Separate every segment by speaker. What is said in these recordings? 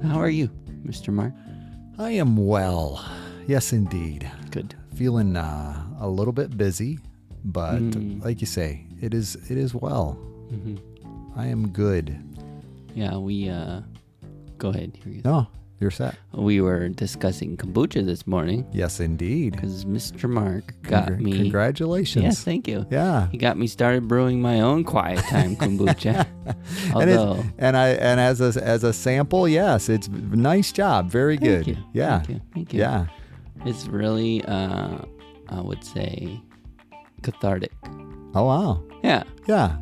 Speaker 1: How are you, Mr. Mark?
Speaker 2: I am well. Yes, indeed.
Speaker 1: Good.
Speaker 2: Feeling a little bit busy, but like you say, it is well.
Speaker 1: Mm-hmm.
Speaker 2: I am good.
Speaker 1: Yeah, we, go ahead. Here you go.
Speaker 2: No, you're set.
Speaker 1: We were discussing kombucha this morning
Speaker 2: Yes, indeed.
Speaker 1: because Mr. Mark got me.
Speaker 2: Congratulations.
Speaker 1: Yes, thank you.
Speaker 2: Yeah.
Speaker 1: He got me started brewing my own quiet time kombucha. Although,
Speaker 2: and as a sample, yes, it's nice job. Very good.
Speaker 1: Thank you.
Speaker 2: Yeah.
Speaker 1: Thank you.
Speaker 2: Yeah.
Speaker 1: It's really, I would say, cathartic.
Speaker 2: Oh wow.
Speaker 1: Yeah,
Speaker 2: Yeah.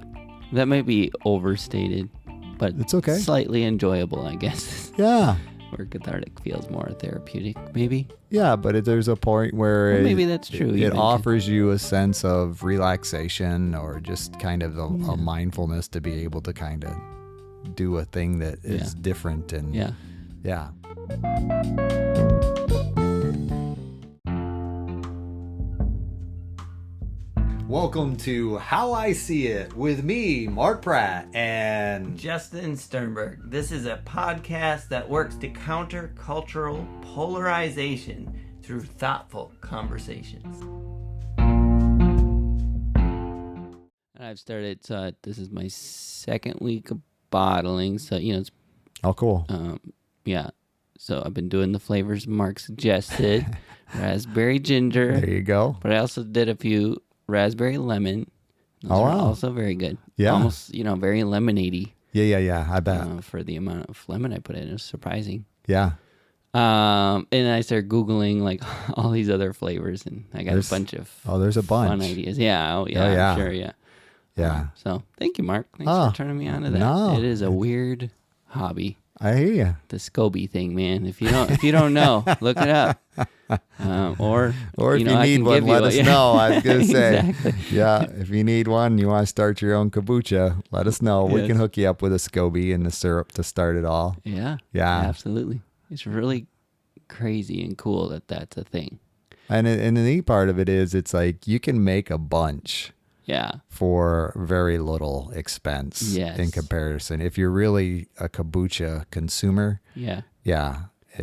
Speaker 1: that might be overstated, but
Speaker 2: It's okay.
Speaker 1: slightly enjoyable, I guess.
Speaker 2: Yeah.
Speaker 1: Where cathartic feels more therapeutic, maybe.
Speaker 2: Yeah, but there's a point where
Speaker 1: Well, maybe that's true.
Speaker 2: It
Speaker 1: even.
Speaker 2: offers you a sense of relaxation or just kind of a mindfulness to be able to kind of do a thing that is different and
Speaker 1: Yeah.
Speaker 2: yeah. Welcome to How I See It with me, Mark Pratt, and
Speaker 1: Justin Sternberg. This is a podcast that works to counter cultural polarization through thoughtful conversations. I've started, so this is my second week of bottling, so, it's,
Speaker 2: oh, cool.
Speaker 1: yeah. So I've been doing the flavors Mark suggested, raspberry ginger,
Speaker 2: There you go.
Speaker 1: but I also did a few raspberry lemon. Those
Speaker 2: Oh,
Speaker 1: are
Speaker 2: wow.
Speaker 1: also very good.
Speaker 2: Yeah.
Speaker 1: Almost, very lemonade-y.
Speaker 2: Yeah. I bet.
Speaker 1: For the amount of lemon I put in. It was surprising.
Speaker 2: Yeah.
Speaker 1: And I started Googling like all these other flavors, and I got a bunch of
Speaker 2: there's a bunch.
Speaker 1: fun ideas. Yeah,
Speaker 2: yeah.
Speaker 1: I'm sure, yeah.
Speaker 2: Yeah.
Speaker 1: So thank you, Mark. Thanks for turning me on to that.
Speaker 2: no.
Speaker 1: It is a weird hobby.
Speaker 2: I hear you.
Speaker 1: The SCOBY thing, man. If you don't know, look it up. Or
Speaker 2: Or if you
Speaker 1: I
Speaker 2: need
Speaker 1: can
Speaker 2: one,
Speaker 1: give you
Speaker 2: let us know. I was going to say,
Speaker 1: Exactly.
Speaker 2: yeah, if you need one, you want to start your own kombucha, let us know. We
Speaker 1: Yes.
Speaker 2: can hook you up with a SCOBY and the syrup to start it all.
Speaker 1: Yeah.
Speaker 2: Yeah.
Speaker 1: Absolutely. It's really crazy and cool that that's a thing.
Speaker 2: And the neat part of it is it's like you can make a bunch
Speaker 1: Yeah.
Speaker 2: for very little expense
Speaker 1: Yes.
Speaker 2: in comparison. If you're really a kombucha consumer,
Speaker 1: Yeah.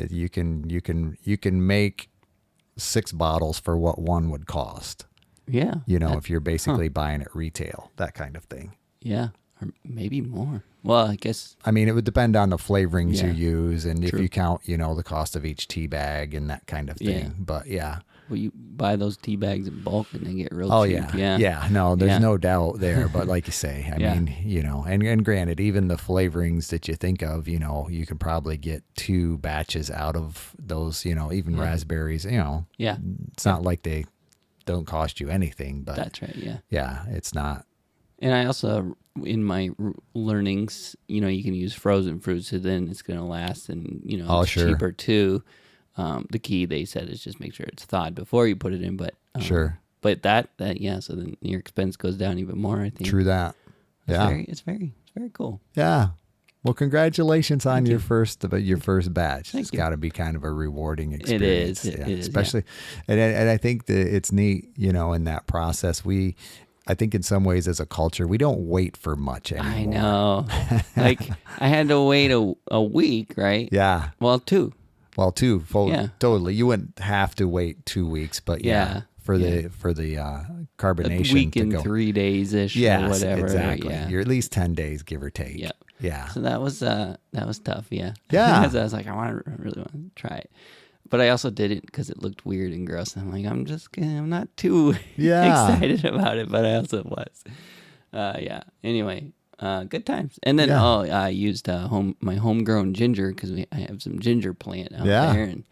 Speaker 2: you can make 6 bottles for what one would cost.
Speaker 1: Yeah.
Speaker 2: If you're basically buying it retail, that kind of thing.
Speaker 1: Yeah. Or maybe more. Well, I guess.
Speaker 2: I mean, it would depend on the flavorings you
Speaker 1: Yeah.
Speaker 2: use and
Speaker 1: True.
Speaker 2: if you count, the cost of each tea bag and that kind of thing.
Speaker 1: Yeah.
Speaker 2: But yeah.
Speaker 1: Well, you buy those tea bags in bulk and they get real
Speaker 2: Oh,
Speaker 1: cheap.
Speaker 2: yeah. Yeah. No, there's
Speaker 1: Yeah.
Speaker 2: no doubt there. But like you say, I
Speaker 1: Yeah.
Speaker 2: mean, and granted, even the flavorings that you think of, you can probably get 2 batches out of those, even
Speaker 1: Yeah.
Speaker 2: raspberries,
Speaker 1: Yeah.
Speaker 2: it's not like they don't cost you anything, but
Speaker 1: That's right. Yeah.
Speaker 2: yeah, it's not.
Speaker 1: And I also, in my learnings, you can use frozen fruit, so then it's going to last, and
Speaker 2: Oh,
Speaker 1: it's
Speaker 2: sure.
Speaker 1: cheaper too. The key, they said, is just make sure it's thawed before you put it in. But
Speaker 2: Sure.
Speaker 1: But that yeah. So then your expense goes down even more. I think.
Speaker 2: True that. Yeah.
Speaker 1: It's very cool.
Speaker 2: Yeah. Well, congratulations on
Speaker 1: Thank
Speaker 2: your
Speaker 1: you.
Speaker 2: first batch.
Speaker 1: Thank
Speaker 2: It's
Speaker 1: you.
Speaker 2: got to be kind of a rewarding experience.
Speaker 1: It is, yeah.
Speaker 2: Especially, and I think that it's neat, in that process. I think in some ways as a culture, we don't wait for much anymore.
Speaker 1: I know. Like I had to wait a week, right?
Speaker 2: Yeah.
Speaker 1: Well, 2.
Speaker 2: Well,
Speaker 1: Yeah.
Speaker 2: totally. You wouldn't have to wait 2 weeks, but
Speaker 1: Yeah.
Speaker 2: for the
Speaker 1: A
Speaker 2: carbonation
Speaker 1: week
Speaker 2: to
Speaker 1: and
Speaker 2: go.
Speaker 1: 3 days ish or
Speaker 2: Yes,
Speaker 1: whatever.
Speaker 2: exactly.
Speaker 1: Yeah.
Speaker 2: You're at least 10 days, give or take.
Speaker 1: Yep.
Speaker 2: Yeah.
Speaker 1: So that was tough, yeah.
Speaker 2: Yeah.
Speaker 1: 'Cause I was like, I really want to try it, but I also did it because it looked weird and gross. And I'm like, I'm not too
Speaker 2: Yeah.
Speaker 1: excited about it, but I also was. Yeah. Anyway, good times. And then
Speaker 2: Yeah.
Speaker 1: I used my homegrown ginger because I have some ginger plant out
Speaker 2: Yeah.
Speaker 1: there, and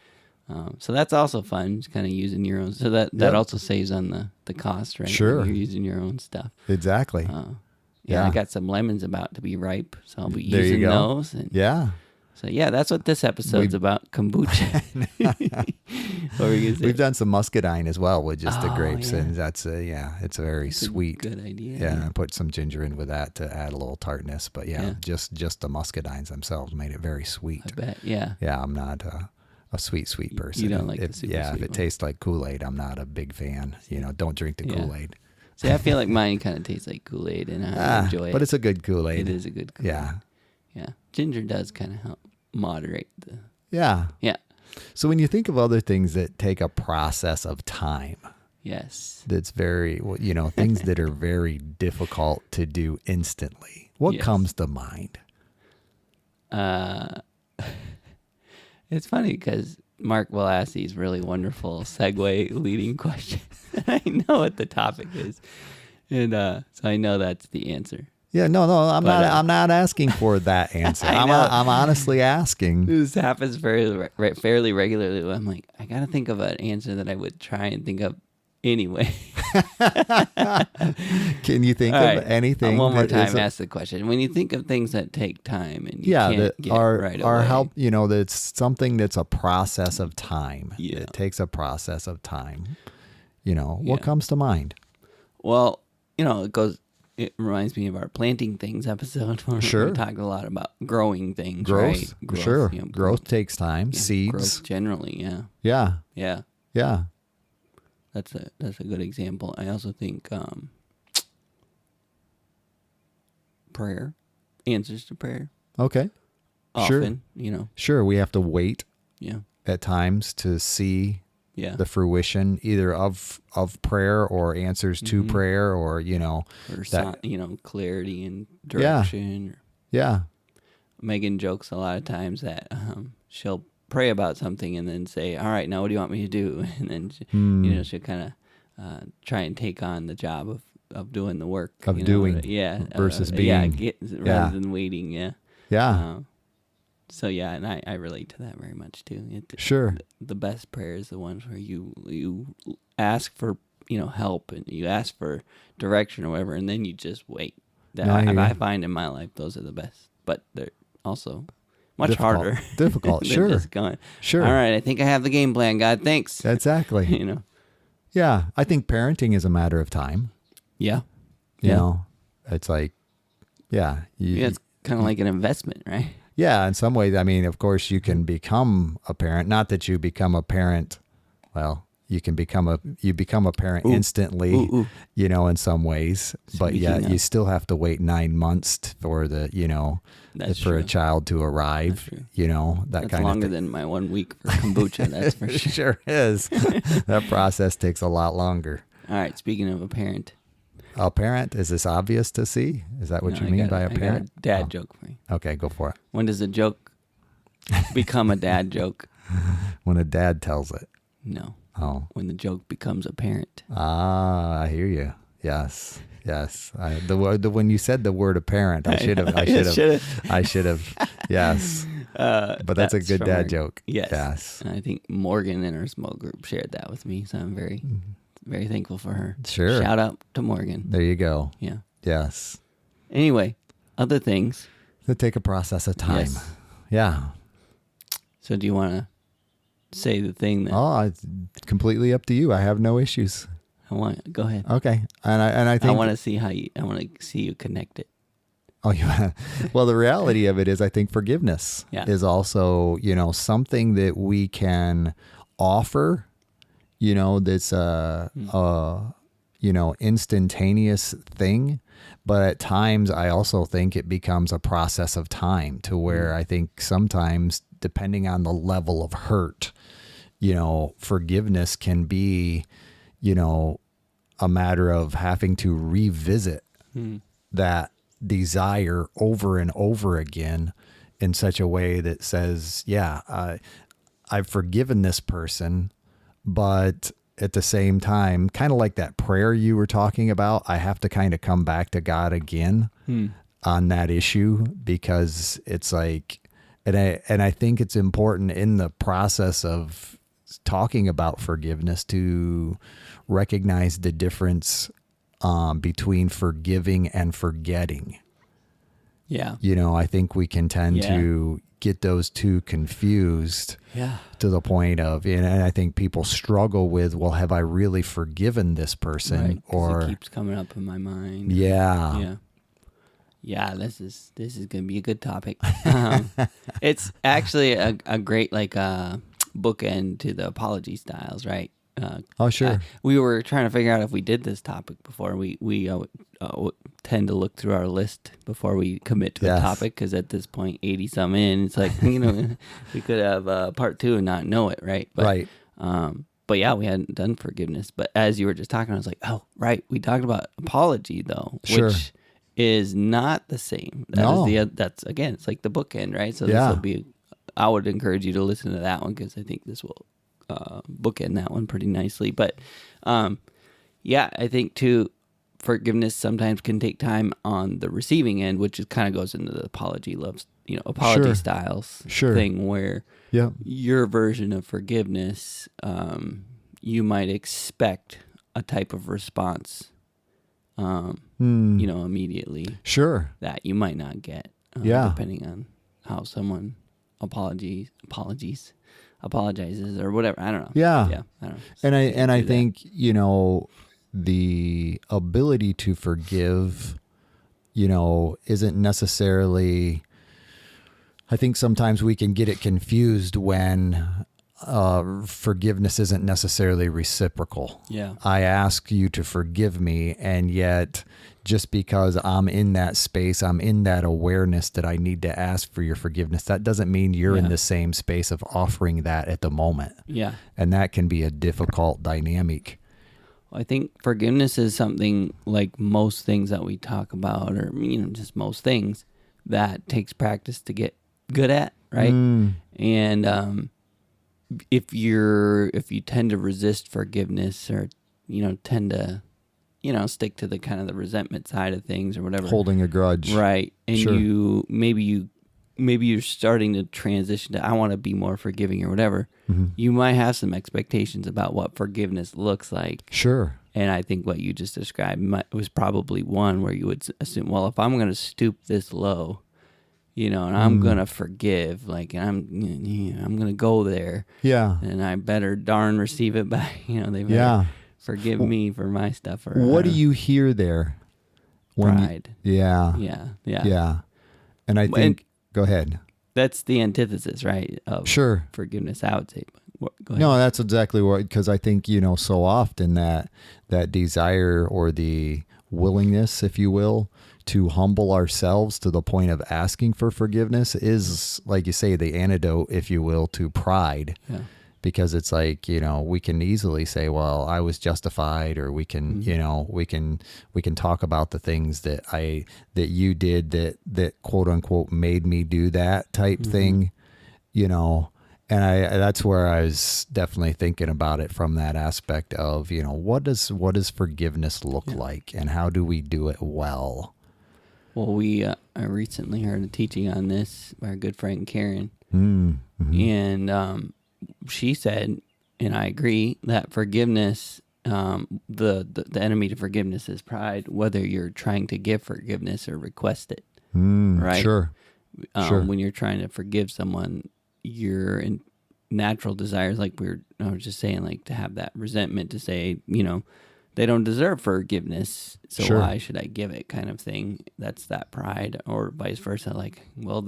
Speaker 1: so that's also fun. Just kind of using your own. So that
Speaker 2: Yep.
Speaker 1: also saves on the cost, right?
Speaker 2: Sure.
Speaker 1: When you're using your own stuff.
Speaker 2: Exactly.
Speaker 1: Yeah, I
Speaker 2: Yeah.
Speaker 1: got some lemons about to be ripe, so I'll be
Speaker 2: There you
Speaker 1: using
Speaker 2: go.
Speaker 1: those. And
Speaker 2: Yeah.
Speaker 1: so yeah, that's what this episode's about, kombucha. What were you gonna say?
Speaker 2: We've done some muscadine as well with just the
Speaker 1: Oh,
Speaker 2: grapes,
Speaker 1: yeah.
Speaker 2: and it's very
Speaker 1: That's a
Speaker 2: sweet.
Speaker 1: Good idea.
Speaker 2: Yeah, I put some ginger in with that to add a little tartness, but
Speaker 1: Yeah.
Speaker 2: just the muscadines themselves made it very sweet.
Speaker 1: I bet. Yeah.
Speaker 2: Yeah, I'm not a sweet person.
Speaker 1: You don't like the
Speaker 2: if,
Speaker 1: super
Speaker 2: yeah,
Speaker 1: sweet
Speaker 2: if it
Speaker 1: one.
Speaker 2: tastes like Kool-Aid, I'm not a big fan. Don't drink the
Speaker 1: Yeah.
Speaker 2: Kool-Aid.
Speaker 1: See, I feel like mine kind of tastes like Kool-Aid, and I enjoy it.
Speaker 2: But it's a good Kool-Aid.
Speaker 1: It is a good Kool-Aid.
Speaker 2: Yeah.
Speaker 1: Yeah. Ginger does kind of help.
Speaker 3: moderate the.
Speaker 2: Yeah.
Speaker 3: Yeah.
Speaker 2: So when you think of other things that take a process of time,
Speaker 3: Yes.
Speaker 2: that's very, things that are very difficult to do instantly, what
Speaker 3: Yes.
Speaker 2: comes to mind?
Speaker 3: It's funny because Mark will ask these really wonderful segue leading questions. I know what the topic is, and so I know that's the answer.
Speaker 2: Yeah, no, I'm
Speaker 3: But,
Speaker 2: I'm not asking for that answer.
Speaker 3: I
Speaker 2: I'm
Speaker 3: know.
Speaker 2: honestly asking.
Speaker 3: This happens fairly regularly. I'm like, I gotta think of an answer that I would try and think of anyway.
Speaker 2: Can you think
Speaker 3: All
Speaker 2: of
Speaker 3: right.
Speaker 2: anything?
Speaker 3: One more
Speaker 2: that
Speaker 3: time,
Speaker 2: is
Speaker 3: ask the question. When you think of things that take time and you
Speaker 2: yeah,
Speaker 3: can't
Speaker 2: that
Speaker 3: get
Speaker 2: are
Speaker 3: right
Speaker 2: are
Speaker 3: away,
Speaker 2: help. That's something that's a process of time.
Speaker 3: Yeah.
Speaker 2: It takes a process of time.
Speaker 3: Yeah.
Speaker 2: What comes to mind?
Speaker 3: Well, it reminds me of our planting things episode where
Speaker 2: Sure.
Speaker 3: we talked a lot about growing things,
Speaker 2: Growth,
Speaker 3: right?
Speaker 2: sure.
Speaker 3: you know,
Speaker 2: Growth takes time.
Speaker 3: yeah,
Speaker 2: Seeds,
Speaker 3: growth generally, yeah.
Speaker 2: yeah.
Speaker 3: That's a good example. I also think prayer, answers to prayer.
Speaker 2: Okay,
Speaker 3: Often,
Speaker 2: sure. We have to wait
Speaker 3: yeah,
Speaker 2: at times to see
Speaker 3: yeah,
Speaker 2: the fruition either of prayer or answers to
Speaker 3: Mhm.
Speaker 2: prayer, or
Speaker 3: or clarity and direction.
Speaker 2: yeah,
Speaker 3: Megan jokes a lot of times that she'll pray about something and then say, "All right, now what do you want me to do?" And then she'll kind of try and take on the job of doing the work
Speaker 2: Of doing versus being.
Speaker 3: rather than waiting.
Speaker 2: yeah.
Speaker 3: So yeah, and I relate to that very much too.
Speaker 2: Sure.
Speaker 3: The best prayer is the ones where you ask for help and you ask for direction or whatever, and then you just wait. That
Speaker 2: No, I hear you.
Speaker 3: I find in my life those are the best, but they're also much
Speaker 2: Difficult.
Speaker 3: harder.
Speaker 2: Difficult,
Speaker 3: than
Speaker 2: sure.
Speaker 3: just going,
Speaker 2: Sure.
Speaker 3: all right, I think I have the game plan, God. Thanks.
Speaker 2: Exactly. Yeah, I think parenting is a matter of time.
Speaker 3: Yeah.
Speaker 2: You know, it's like,
Speaker 3: Yeah, it's kind of like an investment, right?
Speaker 2: Yeah, in some ways. I mean, of course, you can become a parent. Not that you become a parent. Well, you become a parent instantly.
Speaker 3: Ooh.
Speaker 2: In some ways, but
Speaker 3: Speaking
Speaker 2: you
Speaker 3: of-
Speaker 2: still have to wait 9 months for
Speaker 3: That's
Speaker 2: for
Speaker 3: true.
Speaker 2: a child to arrive.
Speaker 3: That's true.
Speaker 2: That
Speaker 3: That's
Speaker 2: kind
Speaker 3: longer
Speaker 2: of thing.
Speaker 3: than my 1 week for kombucha. That's for
Speaker 2: It
Speaker 3: sure.
Speaker 2: sure is. That process takes a lot longer.
Speaker 3: All right. Speaking of a parent,
Speaker 2: A parent, is this obvious to see? Is that what
Speaker 3: no,
Speaker 2: you
Speaker 3: I
Speaker 2: mean
Speaker 3: got-
Speaker 2: by
Speaker 3: I
Speaker 2: a
Speaker 3: got
Speaker 2: parent?
Speaker 3: dad
Speaker 2: Oh.
Speaker 3: joke for you.
Speaker 2: Okay, go for it.
Speaker 3: When does a joke become a dad joke?
Speaker 2: When a dad tells it.
Speaker 3: No.
Speaker 2: Oh.
Speaker 3: When the joke becomes apparent.
Speaker 2: Ah, I hear you. Yes. When you said the word apparent, I should have. Yes. But that's a good
Speaker 3: from
Speaker 2: dad
Speaker 3: our-
Speaker 2: joke.
Speaker 3: Yes.
Speaker 2: Yes.
Speaker 3: And I think Morgan in our small group shared that with me, so I'm very, very thankful for her.
Speaker 2: Sure.
Speaker 3: Shout out to Morgan.
Speaker 2: There you go.
Speaker 3: Yeah.
Speaker 2: Yes.
Speaker 3: Anyway, other things.
Speaker 2: It'll take a process of time.
Speaker 3: Yes.
Speaker 2: Yeah.
Speaker 3: So do you want to say the thing that
Speaker 2: Oh, it's completely up to you. I have no issues.
Speaker 3: I want? Go ahead.
Speaker 2: Okay. And I think
Speaker 3: I want to see I want to see you connect it.
Speaker 2: Oh, yeah. Well, the reality of it is, I think forgiveness
Speaker 3: Yeah.
Speaker 2: is also, something that we can offer, that's instantaneous thing. But at times, I also think it becomes a process of time to where I think sometimes, depending on the level of hurt, forgiveness can be, a matter of having to revisit that desire over and over again in such a way that says, I've forgiven this person, but at the same time, kind of like that prayer you were talking about, I have to kind of come back to God again on that issue, because it's like, and I think it's important in the process of talking about forgiveness to recognize the difference between forgiving and forgetting.
Speaker 3: Yeah.
Speaker 2: I think we can tend to get those two confused
Speaker 3: Yeah.
Speaker 2: to the point of, and I think people struggle with, well, have I really forgiven this person?
Speaker 3: Right, 'cause
Speaker 2: Or
Speaker 3: it keeps coming up in my mind.
Speaker 2: yeah,
Speaker 3: Yeah, this is gonna be a good topic. It's actually a great bookend to the apology styles, right?
Speaker 2: Oh, sure.
Speaker 3: We were trying to figure out if we did this topic before. We tend to look through our list before we commit to a
Speaker 2: Yes.
Speaker 3: topic, because at this point, 80-some in, it's like, you know, we could have part 2 and not know it, right? But,
Speaker 2: Right.
Speaker 3: But yeah, we hadn't done forgiveness. But as you were just talking, I was like, oh, right. We talked about apology, though,
Speaker 2: Sure.
Speaker 3: which is not the same.
Speaker 2: No.
Speaker 3: That's, again, it's like the bookend, right? So
Speaker 2: Yeah.
Speaker 3: this will be, I would encourage you to listen to that one, because I think this will bookend that one pretty nicely. But yeah, I think too, forgiveness sometimes can take time on the receiving end, which is kind of goes into the apology
Speaker 2: Sure.
Speaker 3: styles
Speaker 2: Sure.
Speaker 3: thing, where
Speaker 2: Yeah.
Speaker 3: your version of forgiveness, you might expect a type of response, immediately
Speaker 2: Sure.
Speaker 3: that you might not get,
Speaker 2: Yeah.
Speaker 3: depending on how someone apologizes or whatever. I don't know.
Speaker 2: Yeah.
Speaker 3: Yeah. I don't know.
Speaker 2: And I
Speaker 3: Do that.
Speaker 2: think, the ability to forgive, isn't necessarily, I think sometimes we can get it confused when forgiveness isn't necessarily reciprocal.
Speaker 3: Yeah.
Speaker 2: I ask you to forgive me, and yet just because I'm in that space, I'm in that awareness that I need to ask for your forgiveness, that doesn't mean you're in
Speaker 3: Yeah.
Speaker 2: the same space of offering that at the moment.
Speaker 3: Yeah.
Speaker 2: And that can be a difficult dynamic.
Speaker 3: I think forgiveness is something like most things that we talk about, or just most things, that takes practice to get good at, right? And if you tend to resist forgiveness, or tend to stick to the kind of the resentment side of things or whatever,
Speaker 2: Holding a grudge.
Speaker 3: right? And
Speaker 2: Sure.
Speaker 3: maybe you're starting to transition to, I want to be more forgiving or whatever.
Speaker 2: Mm-hmm.
Speaker 3: You might have some expectations about what forgiveness looks like.
Speaker 2: Sure.
Speaker 3: And I think what you just described was probably one where you would assume, well, if I'm going to stoop this low, and I'm going to forgive, and I'm going to go there,
Speaker 2: Yeah.
Speaker 3: and I better darn receive it back. They better
Speaker 2: Yeah.
Speaker 3: forgive me for my stuff. Or
Speaker 2: What do you hear there?
Speaker 3: Pride.
Speaker 2: Yeah.
Speaker 3: Yeah.
Speaker 2: Yeah. And I think, go ahead.
Speaker 3: That's the antithesis, right? Of
Speaker 2: Sure.
Speaker 3: forgiveness, I would say. Go ahead.
Speaker 2: No, that's exactly what, because I think, so often that desire or the willingness, if you will, to humble ourselves to the point of asking for forgiveness is, like you say, the antidote, if you will, to pride.
Speaker 3: Yeah.
Speaker 2: Because it's like, we can easily say, well, I was justified, or we can, we can talk about the things that you did that quote unquote made me do that type thing, and that's where I was definitely thinking about it from that aspect of, what does forgiveness look like, and how do we do it well?
Speaker 3: Well, I recently heard a teaching on this by our good friend Karen,
Speaker 2: Mm-hmm.
Speaker 3: and she said, and I agree, that forgiveness, the enemy to forgiveness is pride, whether you're trying to give forgiveness or request it. Right?
Speaker 2: Sure. Sure.
Speaker 3: When you're trying to forgive someone, your natural desires, I was just saying, to have that resentment, to say, they don't deserve forgiveness, so
Speaker 2: Sure.
Speaker 3: why should I give it, kind of thing. That's that pride, or vice versa. Well,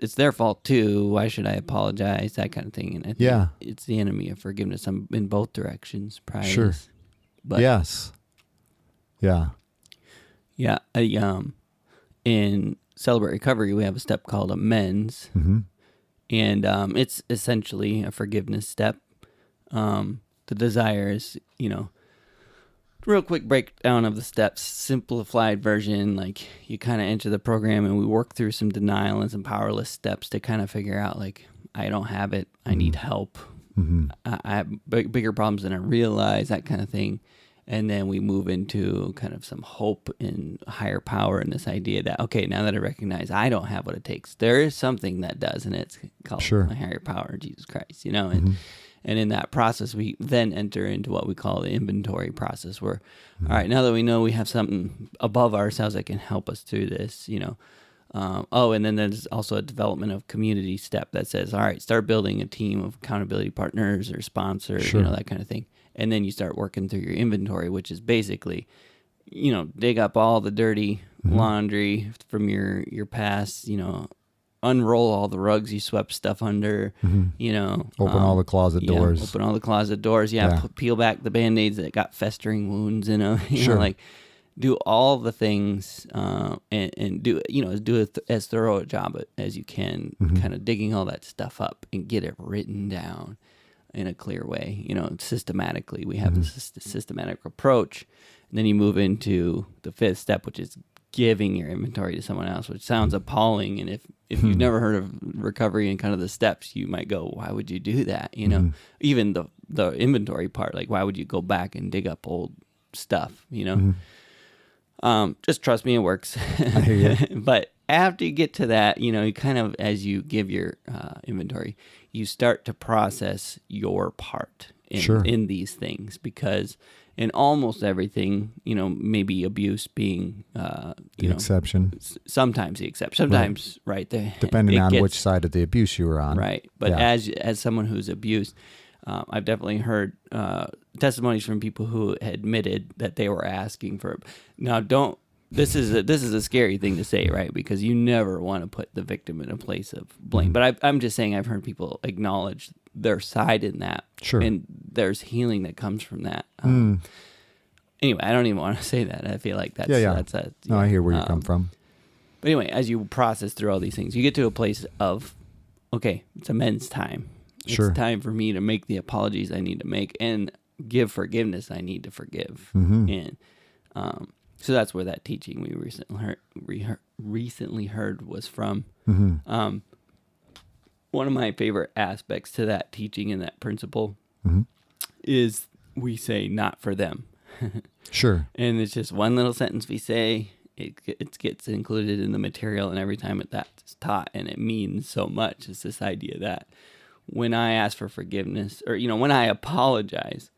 Speaker 3: it's their fault too. Why should I apologize? That kind of thing. And I think it's the enemy of forgiveness in both directions. Pride.
Speaker 2: Sure.
Speaker 3: Is, but
Speaker 2: Yes. Yeah.
Speaker 3: yeah. In Celebrate Recovery, we have a step called amends,
Speaker 2: Mm-hmm.
Speaker 3: and it's essentially a forgiveness step. The desire is, real quick breakdown of the steps, simplified version. You kind of enter the program, and we work through some denial and some powerless steps to kind of figure out, I don't have it, I need help,
Speaker 2: Mm-hmm.
Speaker 3: I have bigger problems than I realize, that kind of thing. And then we move into kind of some hope in higher power, and this idea that, okay, now that I recognize I don't have what it takes, there is something that does, and it's called my higher power, Jesus Christ, And in that process, we then enter into what we call the inventory process, where, all right, now that we know we have something above ourselves that can help us through this, and then there's also a development of community step that says, all right, start building a team of accountability partners or sponsors, that kind of thing. And then you start working through your inventory, which is basically, dig up all the dirty laundry from your past, unroll all the rugs you swept stuff under, you know.
Speaker 2: Open all the closet doors.
Speaker 3: Open all the closet doors. Yeah. Peel back the Band-Aids that got festering wounds in them. You know, like, do all the things and do, you know, do as thorough a job as you can, kind of digging all that stuff up and get it written down in a clear way, you know, systematically. We have this systematic approach. And then you move into the fifth step, which is giving your inventory to someone else, which sounds appalling. And if you've never heard of recovery and kind of the steps, you might go, why would you do that? You know, even the inventory part, like, why would you go back and dig up old stuff, you know? Just trust me, it works.
Speaker 2: I hear you.
Speaker 3: But after you get to that, you know, you kind of, as you give your inventory, you start to process your part in these things, because in almost everything, you know, maybe abuse being
Speaker 2: the exception.
Speaker 3: Sometimes the exception. Sometimes, right there,
Speaker 2: depending on which side of the abuse you were on.
Speaker 3: Right. But as someone who's abused, I've definitely heard testimonies from people who admitted that they were asking for. Now, this is a scary thing to say, right? Because you never want to put the victim in a place of blame. But I'm just saying, I've heard people acknowledge their side in that.
Speaker 2: Sure.
Speaker 3: And there's healing that comes from that. Anyway, I don't even want to say that. I feel like that's
Speaker 2: no, I hear where you come from.
Speaker 3: But anyway, as you process through all these things, you get to a place of, okay, it's amends time.
Speaker 2: Sure.
Speaker 3: It's time for me to make the apologies I need to make and give forgiveness I need to forgive. And so that's where that teaching we recently heard was from. One of my favorite aspects to that teaching and that principle is we say, not for them.
Speaker 2: Sure.
Speaker 3: And it's just one little sentence we say. It gets included in the material, and every time that's taught, and it means so much. It's this idea that when I ask for forgiveness, or, you know, when I apologize,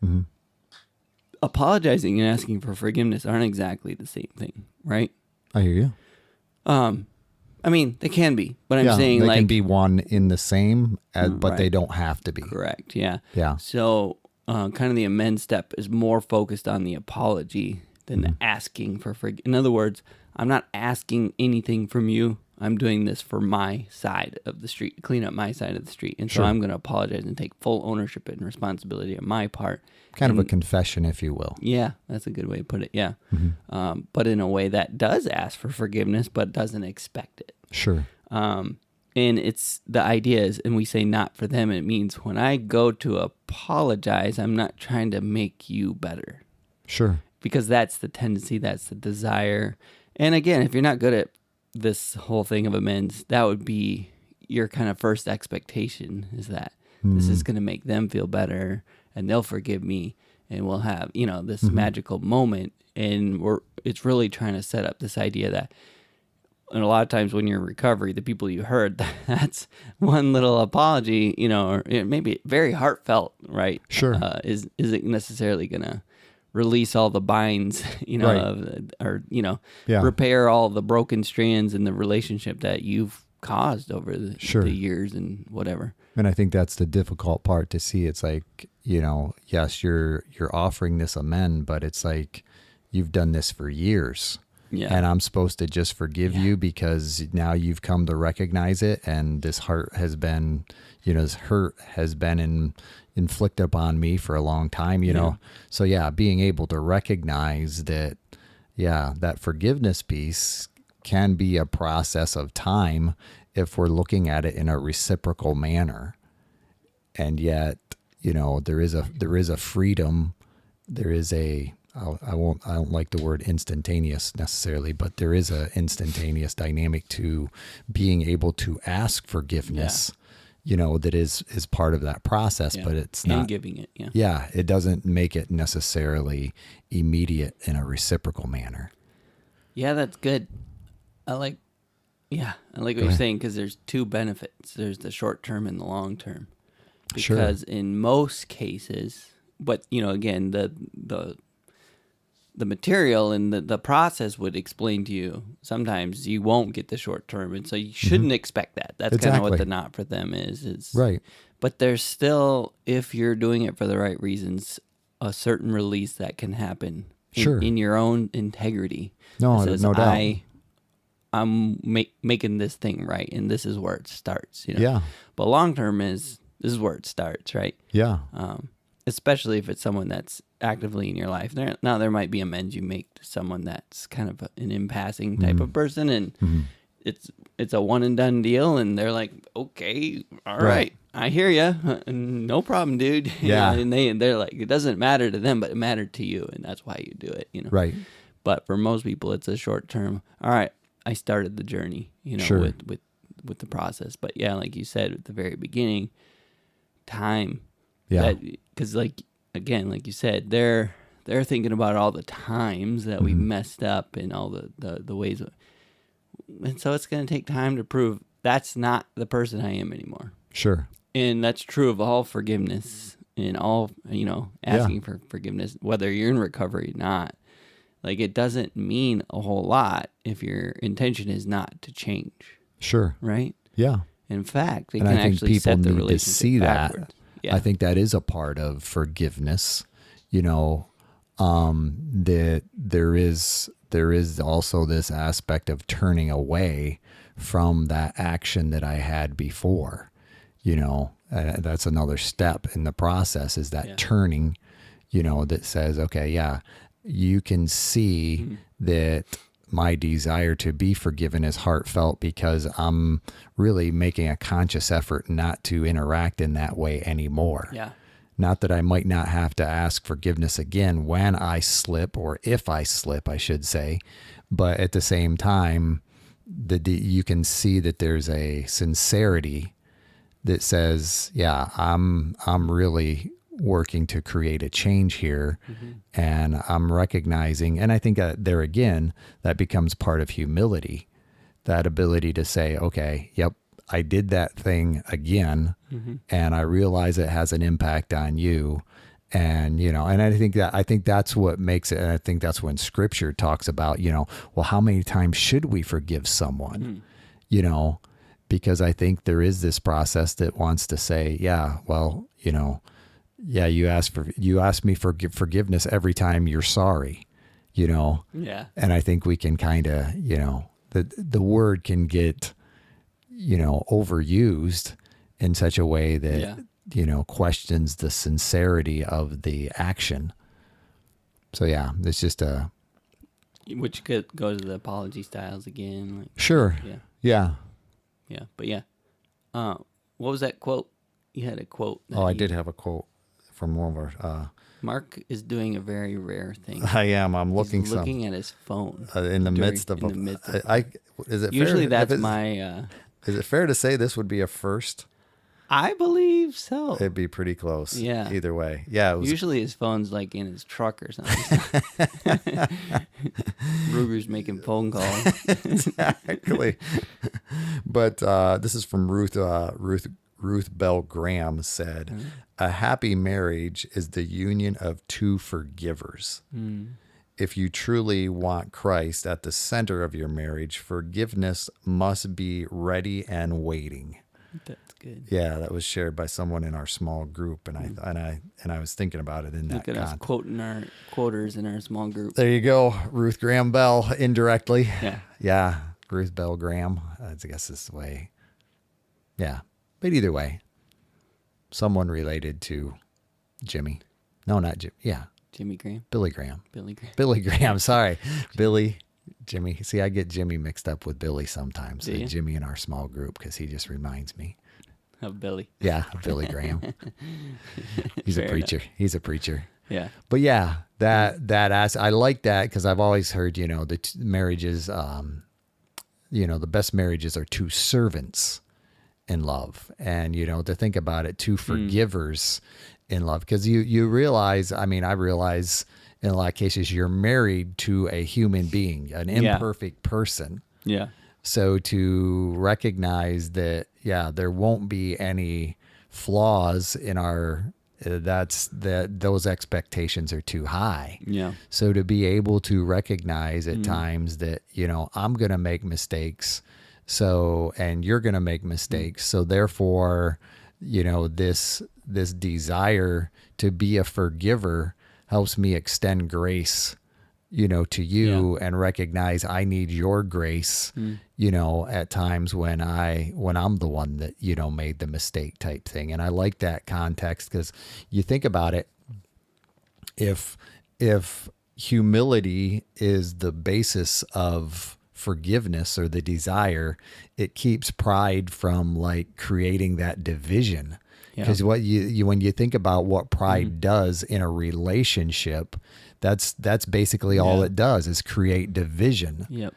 Speaker 3: apologizing and asking for forgiveness aren't exactly the same thing, right?
Speaker 2: I hear you.
Speaker 3: I mean, they can be, but I'm saying
Speaker 2: they
Speaker 3: like
Speaker 2: can be one in the same, but they don't have to be.
Speaker 3: Correct. Yeah.
Speaker 2: Yeah.
Speaker 3: So, kind of the amends step is more focused on the apology than the asking for forgiveness. In other words, I'm not asking anything from you. I'm doing this for my side of the street, clean up my side of the street. And so I'm going to apologize and take full ownership and responsibility on my part.
Speaker 2: Kind of a confession, if you will.
Speaker 3: Yeah, that's a good way to put it. Yeah. But in a way that does ask for forgiveness, but doesn't expect it.
Speaker 2: Sure.
Speaker 3: And it's the idea is, and we say not for them, it means when I go to apologize, I'm not trying to make you better.
Speaker 2: Sure.
Speaker 3: Because that's the tendency, that's the desire. And again, if you're not good at this whole thing of amends, that would be your kind of first expectation, is that this is going to make them feel better and they'll forgive me and we'll have, you know, this magical moment. And it's really trying to set up this idea that, and a lot of times when you're in recovery, the people you hurt, that's one little apology, you know, or maybe very heartfelt, right?
Speaker 2: Sure.
Speaker 3: Isn't necessarily going to release all the binds, you know, repair all the broken strands in the relationship that you've caused over the years and whatever.
Speaker 2: And I think that's the difficult part to see. It's like, you know, yes, you're offering this amend, but it's like you've done this for years. Yeah. And I'm supposed to just forgive you because now you've come to recognize it, and this hurt has been, you know, this hurt has been inflicted upon me for a long time, you know? So being able to recognize that, that forgiveness piece can be a process of time if we're looking at it in a reciprocal manner. And yet, you know, there is a freedom, there is I don't like the word instantaneous necessarily, but there is a instantaneous dynamic to being able to ask forgiveness, you know, that is part of that process, but it's not
Speaker 3: giving it.
Speaker 2: It doesn't make it necessarily immediate in a reciprocal manner.
Speaker 3: Yeah, that's good. I like what you're saying, because there's two benefits. There's the short term and the long term. Because in most cases, but you know, again, the material and the process would explain to you sometimes you won't get the short term, and so you shouldn't expect that. That's kind of what the not for them is.
Speaker 2: Right.
Speaker 3: But there's still, if you're doing it for the right reasons, a certain release that can happen in your own integrity.
Speaker 2: No doubt.
Speaker 3: I'm making this thing right, and this is where it starts.
Speaker 2: Yeah.
Speaker 3: But long term this is where it starts, right?
Speaker 2: Yeah.
Speaker 3: Especially if it's someone that's actively in your life. There might be amends you make to someone that's kind of an impassing type of person, and it's a one and done deal, and they're like, okay, all right, I hear you, no problem, dude.
Speaker 2: Yeah.
Speaker 3: And they're like, it doesn't matter to them, but it mattered to you, and that's why you do it.
Speaker 2: Right.
Speaker 3: But for most people, it's a short term. All right, I started the journey,
Speaker 2: Sure.
Speaker 3: with the process. But yeah, like you said at the very beginning, time.
Speaker 2: Yeah.
Speaker 3: Because like you said, they're thinking about all the times that we messed up and all the ways, and so it's going to take time to prove that's not the person I am anymore.
Speaker 2: Sure.
Speaker 3: And that's true of all forgiveness and all, asking for forgiveness, whether you're in recovery or not. Like, it doesn't mean a whole lot if your intention is not to change.
Speaker 2: Sure.
Speaker 3: Right?
Speaker 2: Yeah.
Speaker 3: In fact, it
Speaker 2: And
Speaker 3: can
Speaker 2: I think
Speaker 3: actually
Speaker 2: people
Speaker 3: set the
Speaker 2: need to
Speaker 3: relationship
Speaker 2: see
Speaker 3: backwards.
Speaker 2: that.
Speaker 3: Yeah.
Speaker 2: I think that is a part of forgiveness. That there is also this aspect of turning away from that action that I had before. That's another step in the process, is that turning, that says, okay, yeah, you can see that my desire to be forgiven is heartfelt because I'm really making a conscious effort not to interact in that way anymore.
Speaker 3: Yeah.
Speaker 2: Not that I might not have to ask forgiveness again when I slip, or if I slip, I should say. But at the same time, you can see that there's a sincerity that says, yeah, I'm really working to create a change here. And I'm recognizing, and I think there again, that becomes part of humility, that ability to say, okay, yep, I did that thing again, and I realize it has an impact on you. And, and I think that's what makes it. And I think that's when scripture talks about, well, how many times should we forgive someone? Because I think there is this process that wants to say, yeah, well, yeah, you ask me for forgiveness every time you're sorry,
Speaker 3: Yeah.
Speaker 2: And I think we can kind of, the word can get, overused in such a way that, questions the sincerity of the action. So yeah, it's just
Speaker 3: Which goes to the apology styles again. Like,
Speaker 2: sure.
Speaker 3: Yeah.
Speaker 2: Yeah.
Speaker 3: Yeah. But yeah. What was that quote? You had a quote.
Speaker 2: I did have a quote from one of our,
Speaker 3: Mark is doing a very rare thing.
Speaker 2: I am. I'm looking
Speaker 3: He's looking at his phone
Speaker 2: in the midst of is it
Speaker 3: Usually
Speaker 2: fair,
Speaker 3: that's my.
Speaker 2: Is it fair to say this would be a first?
Speaker 3: I believe so.
Speaker 2: It'd be pretty close.
Speaker 3: Yeah.
Speaker 2: Either way. Yeah. It was,
Speaker 3: Usually his phone's like in his truck or something. Ruger's making phone calls.
Speaker 2: Exactly. But this is from Ruth Bell Graham said, a happy marriage is the union of two forgivers. If you truly want Christ at the center of your marriage, forgiveness must be ready and waiting.
Speaker 3: That's good.
Speaker 2: Yeah, that was shared by someone in our small group, and I was thinking about it in that
Speaker 3: Look at us
Speaker 2: context.
Speaker 3: quoting our quoters in our small group.
Speaker 2: There you go, Ruth Graham Bell, indirectly.
Speaker 3: Yeah.
Speaker 2: Yeah, Ruth Bell Graham. I guess this way. Yeah, but either way, someone related to Jimmy. No, not Jimmy. Yeah,
Speaker 3: Jimmy Graham.
Speaker 2: Billy Graham.
Speaker 3: Billy Graham.
Speaker 2: Billy Graham. Sorry, Billy. Jimmy. See, I get Jimmy mixed up with Billy sometimes.
Speaker 3: Do you?
Speaker 2: Jimmy in our small group, because he just reminds me.
Speaker 3: Of Billy.
Speaker 2: Yeah, Billy Graham. He's
Speaker 3: Fair
Speaker 2: a preacher.
Speaker 3: enough.
Speaker 2: He's a preacher.
Speaker 3: Yeah.
Speaker 2: But yeah, I like that, because I've always heard, marriages, the best marriages are two servants in love, and to think about it, two forgivers in love, because you realize, I realize in a lot of cases you're married to a human being, an imperfect person.
Speaker 3: Yeah.
Speaker 2: So to recognize that, there won't be any flaws in our, those expectations are too high.
Speaker 3: Yeah.
Speaker 2: So to be able to recognize at times that, I'm going to make mistakes. And you're going to make mistakes. So therefore, this desire to be a forgiver helps me extend grace, to you and recognize I need your grace, at times when I'm the one that, made the mistake type thing. And I like that context, because you think about it, if humility is the basis of forgiveness or the desire, it keeps pride from like creating that division. Because what you when you think about what pride does in a relationship, that's basically all it does, is create division.
Speaker 3: Yep.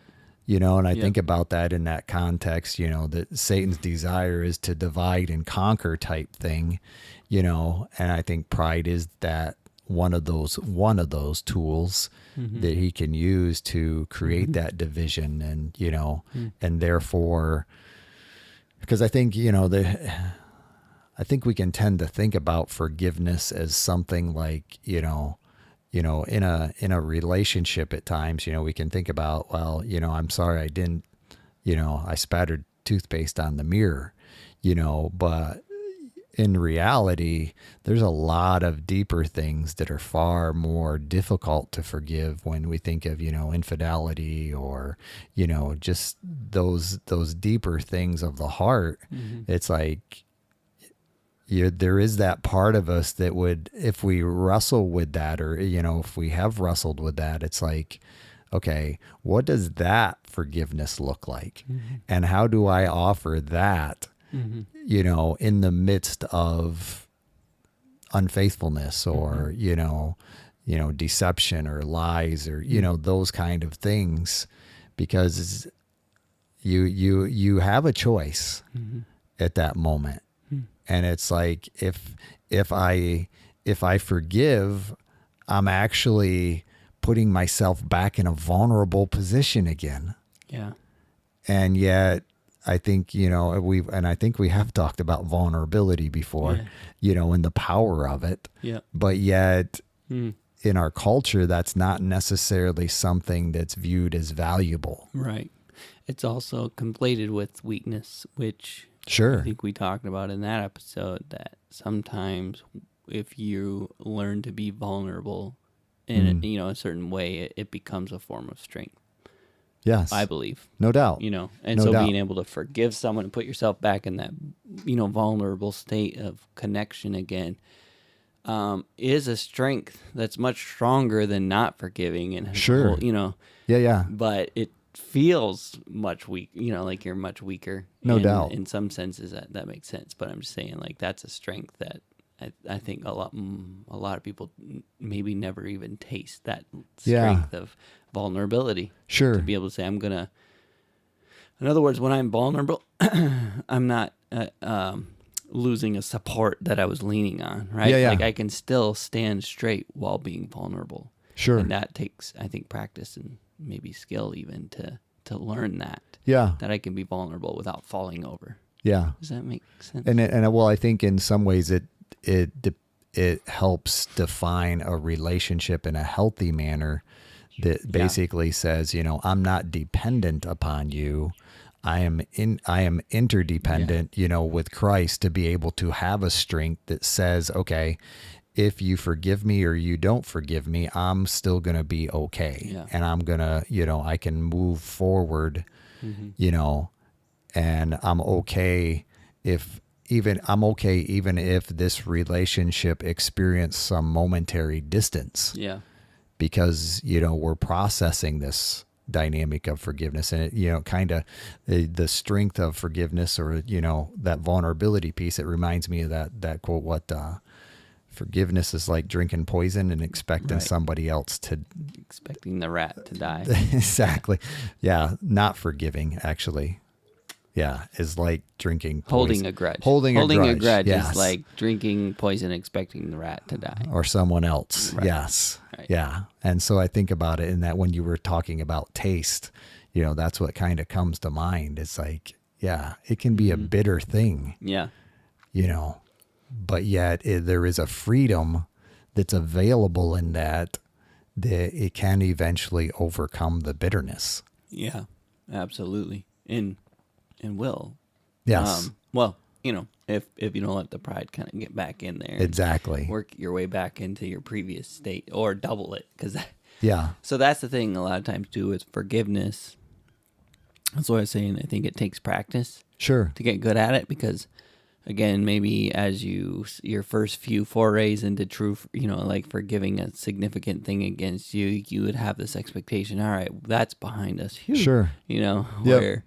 Speaker 2: And I think about that in that context, that Satan's desire is to divide and conquer type thing, and I think pride is that one of those tools that he can use to create that division. And, and therefore, because I think, I think we can tend to think about forgiveness as something like, in a relationship at times, we can think about, well, I'm sorry I didn't, I spattered toothpaste on the mirror, but in reality, there's a lot of deeper things that are far more difficult to forgive when we think of, infidelity or, just those deeper things of the heart. It's like, there is that part of us that would, if we wrestle with that, or, if we have wrestled with that, it's like, okay, what does that forgiveness look like? And how do I offer that, in the midst of unfaithfulness or, deception or lies or, those kind of things, because you have a choice at that moment. And it's like, if I forgive, I'm actually putting myself back in a vulnerable position again.
Speaker 3: Yeah.
Speaker 2: And yet I think, I think we have talked about vulnerability before, and the power of it.
Speaker 3: Yeah.
Speaker 2: But yet in our culture, that's not necessarily something that's viewed as valuable.
Speaker 3: Right. It's also conflated with weakness, which
Speaker 2: Sure.
Speaker 3: I think we talked about in that episode, that sometimes if you learn to be vulnerable in a certain way, it becomes a form of strength.
Speaker 2: Yes.
Speaker 3: I believe.
Speaker 2: No doubt.
Speaker 3: And
Speaker 2: No
Speaker 3: so
Speaker 2: doubt.
Speaker 3: being able to forgive someone and put yourself back in that, vulnerable state of connection again, is a strength that's much stronger than not forgiving. And
Speaker 2: Sure. Yeah.
Speaker 3: but it feels much weak, like you're much weaker.
Speaker 2: No doubt.
Speaker 3: In some senses that makes sense, but I'm just saying, like, that's a strength that I think a lot of people maybe never even taste, that strength of vulnerability.
Speaker 2: Sure.
Speaker 3: To be able to say, in other words, when I'm vulnerable, I'm not losing a support that I was leaning on, right?
Speaker 2: Yeah.
Speaker 3: Like, I can still stand straight while being vulnerable.
Speaker 2: Sure.
Speaker 3: And that takes, I think, practice and maybe skill even to learn that.
Speaker 2: Yeah.
Speaker 3: That I can be vulnerable without falling over.
Speaker 2: Yeah.
Speaker 3: Does that make sense?
Speaker 2: And well, I think in some ways it helps define a relationship in a healthy manner that basically says, I'm not dependent upon you. I am interdependent, with Christ, to be able to have a strength that says, okay, if you forgive me or you don't forgive me, I'm still going to be okay.
Speaker 3: Yeah.
Speaker 2: And I'm going to, I can move forward, and I'm okay even if this relationship experienced some momentary distance.
Speaker 3: Yeah.
Speaker 2: Because, we're processing this dynamic of forgiveness, and it, kind of the strength of forgiveness, or, that vulnerability piece. It reminds me of that quote, forgiveness is like drinking poison and expecting somebody else to...
Speaker 3: Expecting the rat to die.
Speaker 2: Exactly. Yeah. Not forgiving, actually. Yeah. Is like drinking poison.
Speaker 3: Holding a grudge.
Speaker 2: Holding a grudge, yes.
Speaker 3: Is like drinking poison, expecting the rat to die.
Speaker 2: Or someone else.
Speaker 3: Right.
Speaker 2: Yes.
Speaker 3: Right.
Speaker 2: Yeah. And so I think about it in that when you were talking about taste, that's what kind of comes to mind. It's like, yeah, it can be a bitter thing.
Speaker 3: Yeah.
Speaker 2: But yet there is a freedom that's available in that it can eventually overcome the bitterness.
Speaker 3: Yeah, absolutely. And will.
Speaker 2: Yes.
Speaker 3: Well, if you don't let the pride kind of get back in there.
Speaker 2: Exactly.
Speaker 3: Work your way back into your previous state, or double it. Because
Speaker 2: Yeah.
Speaker 3: So that's the thing a lot of times too with forgiveness. That's what I was saying. I think it takes practice
Speaker 2: Sure.
Speaker 3: to get good at it because, again, maybe as your first few forays into true, like forgiving a significant thing against you, you would have this expectation. All right, that's behind us. Phew.
Speaker 2: Sure.
Speaker 3: Where,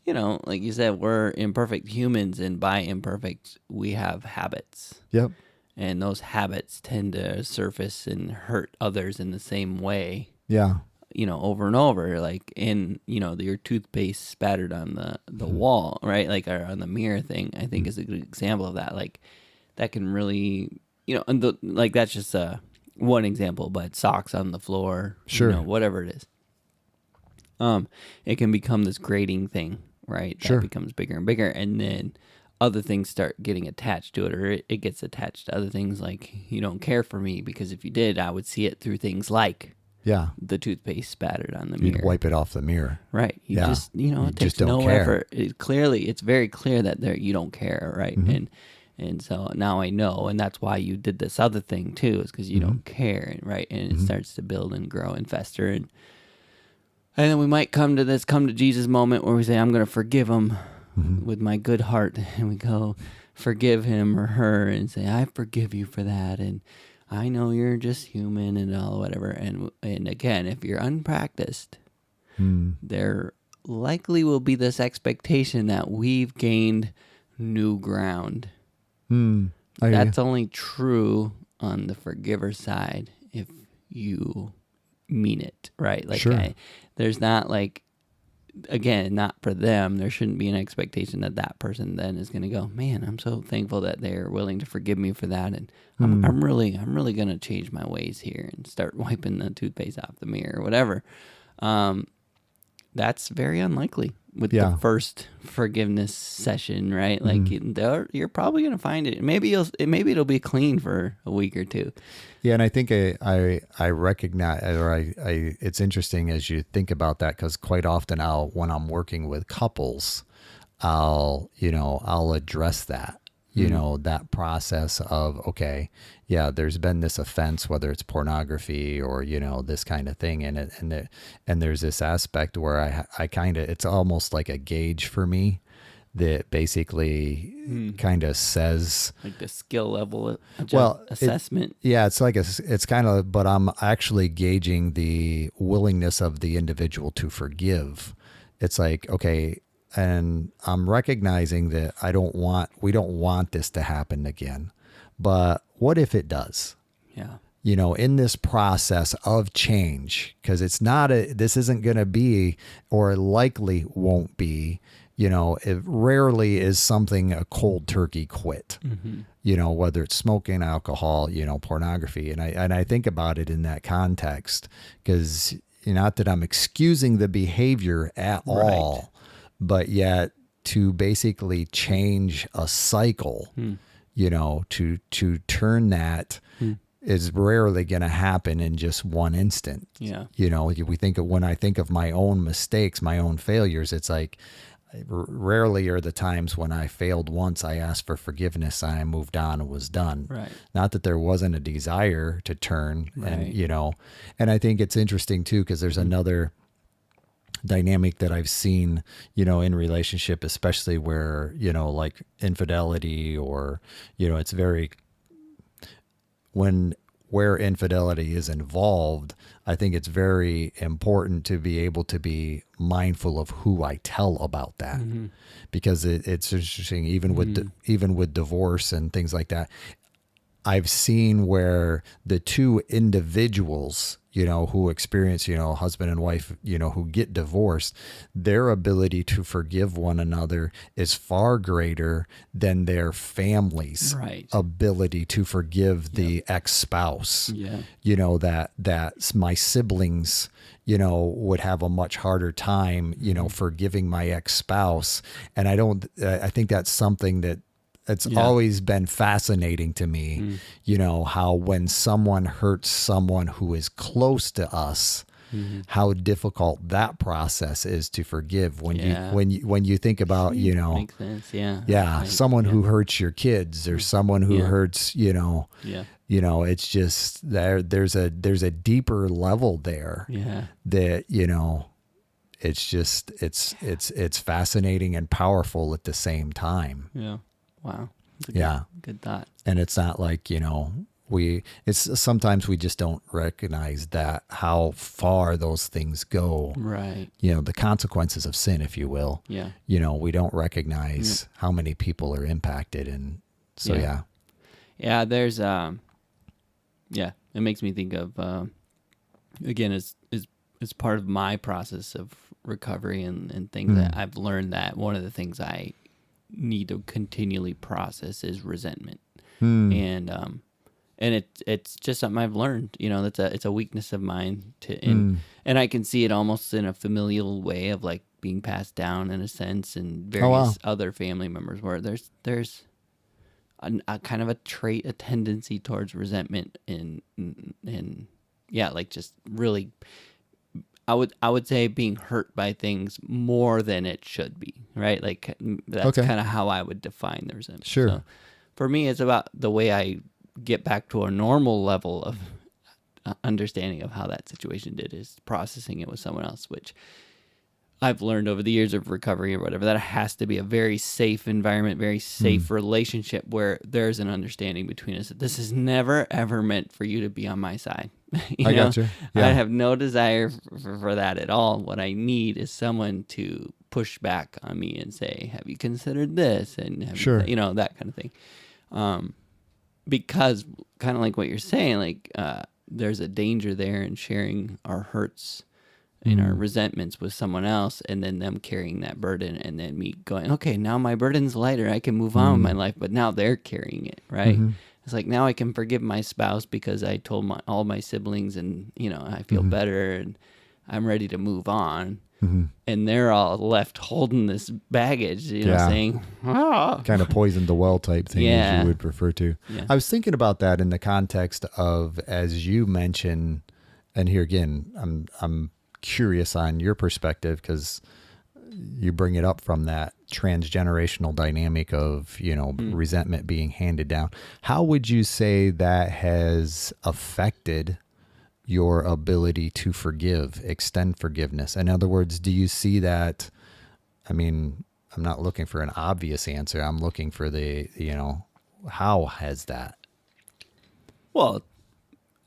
Speaker 3: like you said, we're imperfect humans, and by imperfect, we have habits.
Speaker 2: Yep.
Speaker 3: And those habits tend to surface and hurt others in the same way.
Speaker 2: Yeah.
Speaker 3: Over and over, like in, your toothpaste spattered on the wall, right? Like or on the mirror thing, I think is a good example of that. Like that can really, like that's just one example, but socks on the floor,
Speaker 2: sure,
Speaker 3: whatever it is. It can become this grating thing, right? That
Speaker 2: sure.
Speaker 3: becomes bigger and bigger, and then other things start getting attached to it, or it gets attached to other things. Like you don't care for me because if you did, I would see it through things like.
Speaker 2: Yeah.
Speaker 3: The toothpaste spattered on the mirror.
Speaker 2: You'd wipe it off the mirror.
Speaker 3: Right. You just, it takes no effort. It's very clear that you don't care, right?
Speaker 2: Mm-hmm.
Speaker 3: And so now I know, and that's why you did this other thing too, is because you don't care, right? And it starts to build and grow and fester. And then we might come to Jesus moment where we say, I'm going to forgive him with my good heart. And we go forgive him or her and say, I forgive you for that. And I know you're just human and all whatever. And again, if you're unpracticed, there likely will be this expectation that we've gained new ground. That's only true on the forgiver side if you mean it, right? Like
Speaker 2: sure.
Speaker 3: There's not like, again, not for them. There shouldn't be an expectation that person then is going to go, man, I'm so thankful that they're willing to forgive me for that. And I'm really going to change my ways here and start wiping the toothpaste off the mirror or whatever. That's very unlikely with the first forgiveness session, right? Like you're probably going to find it. Maybe it'll be clean for a week or two.
Speaker 2: Yeah, and I think I recognize, or it's interesting as you think about that, because quite often when I'm working with couples, I'll address that, that process of, okay, yeah, there's been this offense, whether it's pornography or, this kind of thing. And there's this aspect where I kind of, it's almost like a gauge for me that basically kind of says
Speaker 3: like the skill level assessment.
Speaker 2: It's like it's kind of, but I'm actually gauging the willingness of the individual to forgive. It's like, okay, and I'm recognizing that we don't want this to happen again, but what if it does?
Speaker 3: Yeah.
Speaker 2: In this process of change, because this isn't going to be, or likely won't be, it rarely is something a cold turkey quit, whether it's smoking, alcohol, pornography. And I think about it in that context, because not that I'm excusing the behavior at all, but yet to basically change a cycle, to turn that is rarely going to happen in just one instant.
Speaker 3: Yeah.
Speaker 2: When I think of my own mistakes, my own failures, it's like, rarely are the times when I failed once, I asked for forgiveness and I moved on and was done.
Speaker 3: Right.
Speaker 2: Not that there wasn't a desire to turn, and and I think it's interesting too, because there's another dynamic that I've seen, in relationship, especially where, like infidelity or, it's very, where infidelity is involved, I think it's very important to be able to be mindful of who I tell about that, because it's interesting, even with divorce and things like that. I've seen where the two individuals, who experience, husband and wife, who get divorced, their ability to forgive one another is far greater than their family's ability to forgive the ex-spouse. Yeah. That my siblings, would have a much harder time, forgiving my ex-spouse. And I think that's something that, it's always been fascinating to me, how when someone hurts someone who is close to us, how difficult that process is to forgive when
Speaker 3: Yeah.
Speaker 2: when you think about,
Speaker 3: Makes sense. Yeah. Like,
Speaker 2: someone who hurts your kids or someone who
Speaker 3: Yeah.
Speaker 2: hurts,
Speaker 3: Yeah.
Speaker 2: it's just there's a deeper level there
Speaker 3: Yeah.
Speaker 2: that, it's just, it's fascinating and powerful at the same time.
Speaker 3: Yeah. Wow. That's a
Speaker 2: Yeah.
Speaker 3: Good thought.
Speaker 2: And it's not like, it's sometimes we just don't recognize that how far those things go,
Speaker 3: Right.
Speaker 2: the consequences of sin, if you will,
Speaker 3: Yeah.
Speaker 2: we don't recognize how many people are impacted. And so,
Speaker 3: Yeah. Yeah. There's, it makes me think of, again, is part of my process of recovery and things that I've learned that one of the things I need to continually process is resentment. And it's just something I've learned, it's a weakness of mine and I can see it almost in a familial way of like being passed down in a sense, and various other family members where there's a kind of a trait, a tendency towards resentment and like just really, I would say being hurt by things more than it should be, right? Like that's kind of how I would define the resentment.
Speaker 2: Sure.
Speaker 3: So for me, it's about the way I get back to a normal level of understanding of how that situation is processing it with someone else, which I've learned over the years of recovery or whatever, that it has to be a very safe environment, very safe relationship where there's an understanding between us that this is never, ever meant for you to be on my side.
Speaker 2: I got you. Yeah.
Speaker 3: I have no desire for that at all. What I need is someone to push back on me and say, have you considered this? And that kind of thing. Because kind of like what you're saying, like there's a danger there in sharing our hurts and our resentments with someone else, and then them carrying that burden, and then me going, okay, now my burden's lighter, I can move on with my life, but now they're carrying it, right? It's like, now I can forgive my spouse because I told all my siblings, and I feel better, and I'm ready to move on. And they're all left holding this baggage, saying,
Speaker 2: kind of poisoned the well type thing, as you would refer to.
Speaker 3: Yeah.
Speaker 2: I was thinking about that in the context of, as you mentioned, and here again, I'm curious on your perspective, because you bring it up from that transgenerational dynamic of, resentment being handed down. How would you say that has affected your ability to forgive, extend forgiveness? In other words, do you see that? I mean, I'm not looking for an obvious answer. I'm looking for the, how has that?
Speaker 3: Well,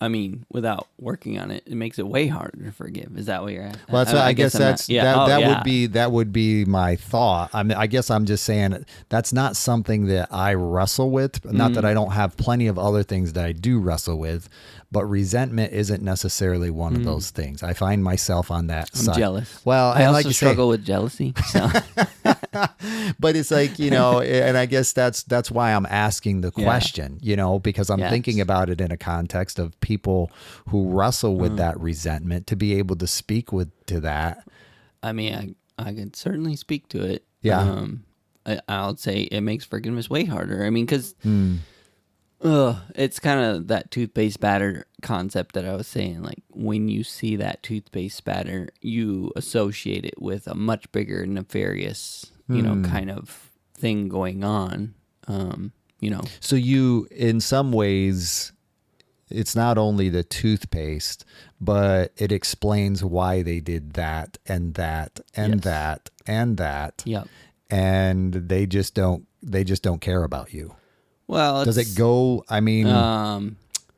Speaker 3: I mean, without working on it, it makes it way harder to forgive. Is that what you're at?
Speaker 2: Well, I guess that would be my thought. I mean, I guess I'm just saying that's not something that I wrestle with. Not that I don't have plenty of other things that I do wrestle with, but resentment isn't necessarily one of those things. I find myself on that side.
Speaker 3: I'm jealous.
Speaker 2: Well,
Speaker 3: I also
Speaker 2: like you
Speaker 3: struggle with jealousy. So.
Speaker 2: But it's like, and I guess that's why I'm asking the question, because I'm thinking about it in a context of people who wrestle with that resentment, to be able to speak to that.
Speaker 3: I mean, I can certainly speak to it.
Speaker 2: Yeah.
Speaker 3: I would say it makes forgiveness way harder. I mean, because it's kind of that toothpaste spatter concept that I was saying. Like, when you see that toothpaste spatter, you associate it with a much bigger nefarious, kind of thing going on.
Speaker 2: So you, in some ways, it's not only the toothpaste, but it explains why they did that and that and that and that.
Speaker 3: Yep.
Speaker 2: And they just don't care about you.
Speaker 3: Well,
Speaker 2: does it go, I mean,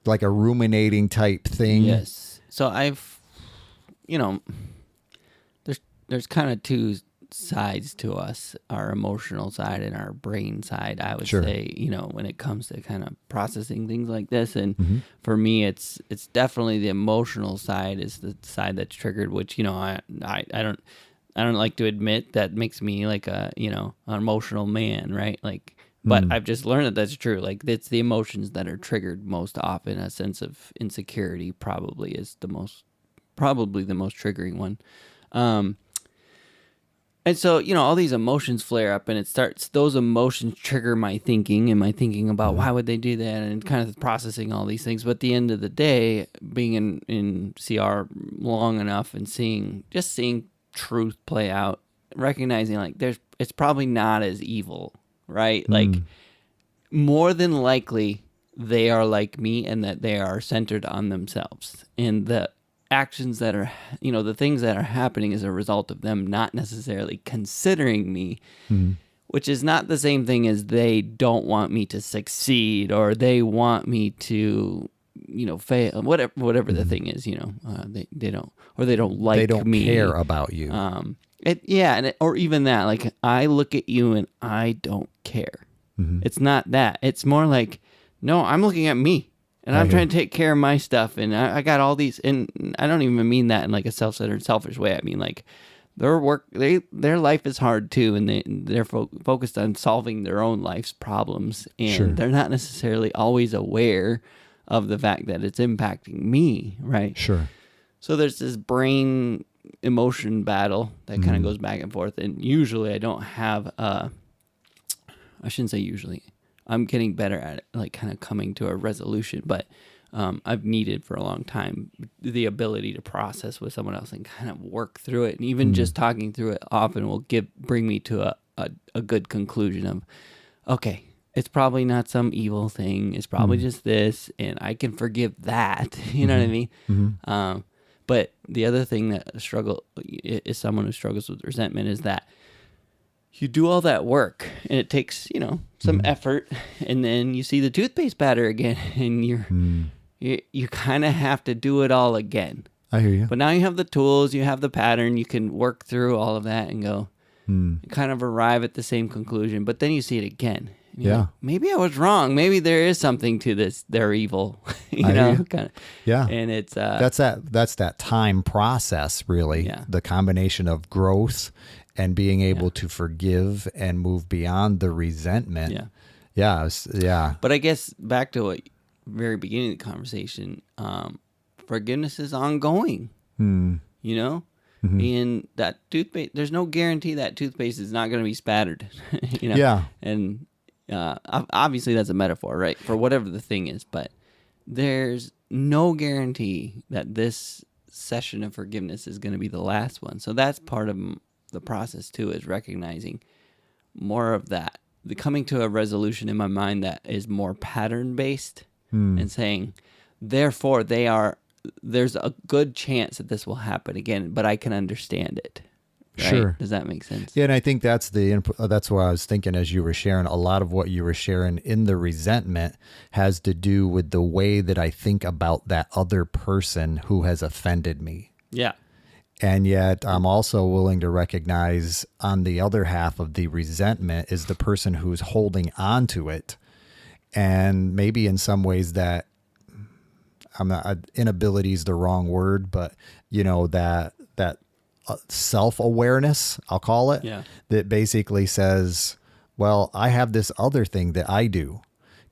Speaker 2: like a ruminating type thing?
Speaker 3: Yes. So I've, there's kind of two sides to us, our emotional side and our brain side, I would say, when it comes to kind of processing things like this. And for me, it's definitely the emotional side is the side that's triggered, which, I don't like to admit. That makes me like a, an emotional man, right? Like, but I've just learned that that's true. Like, it's the emotions that are triggered most often. A sense of insecurity probably is the most triggering one. And so, all these emotions flare up, and those emotions trigger my thinking, and my thinking about why would they do that, and kind of processing all these things. But at the end of the day, being in CR long enough and seeing truth play out, recognizing like it's probably not as evil, right? Like more than likely they are like me, and that they are centered on themselves, and the actions that are, the things that are happening as a result of them not necessarily considering me, which is not the same thing as they don't want me to succeed, or they want me to, fail, whatever the thing is, they don't, or they don't like me.
Speaker 2: They don't care about you.
Speaker 3: Or even that, like, I look at you and I don't care. It's not that. It's more like, no, I'm looking at me. And I'm trying to take care of my stuff, and I got all these, and I don't even mean that in like a self-centered, selfish way. I mean like their life is hard too, and they're focused on solving their own life's problems, and they're not necessarily always aware of the fact that it's impacting me, right?
Speaker 2: Sure.
Speaker 3: So there's this brain emotion battle that kind of goes back and forth, and usually I don't have I shouldn't say usually. I'm getting better at it, like kind of coming to a resolution, but I've needed for a long time the ability to process with someone else and kind of work through it. And even just talking through it often will bring me to a good conclusion of, okay, it's probably not some evil thing. It's probably just this, and I can forgive that. You know what I mean? But the other thing that is someone who struggles with resentment is that you do all that work, and it takes, some effort, and then you see the toothpaste batter again, and you kind of have to do it all again.
Speaker 2: I hear you.
Speaker 3: But now you have the tools, you have the pattern, you can work through all of that and go, kind of arrive at the same conclusion, but then you see it again. Like, maybe I was wrong. Maybe there is something to this. They're evil, kind of.
Speaker 2: Yeah.
Speaker 3: And it's
Speaker 2: that's that time process, really.
Speaker 3: Yeah.
Speaker 2: The combination of growth and being able to forgive and move beyond the resentment. Yeah.
Speaker 3: But I guess back to what very beginning of the conversation, forgiveness is ongoing. And that toothpaste, there's no guarantee that toothpaste is not going to be spattered.
Speaker 2: Yeah.
Speaker 3: And obviously that's a metaphor, right? For whatever the thing is, but there's no guarantee that this session of forgiveness is going to be the last one. So that's part of the process too, is recognizing more of that, the coming to a resolution in my mind that is more pattern based, and saying, therefore there's a good chance that this will happen again, but I can understand it. Right?
Speaker 2: Sure.
Speaker 3: Does that make sense?
Speaker 2: Yeah, and I think that's that's what I was thinking as you were sharing. A lot of what you were sharing in the resentment has to do with the way that I think about that other person who has offended me.
Speaker 3: Yeah.
Speaker 2: And yet I'm also willing to recognize on the other half of the resentment is the person who's holding on to it. And maybe in some ways that inability is the wrong word, but that self-awareness, I'll call it, that basically says, well, I have this other thing that I do.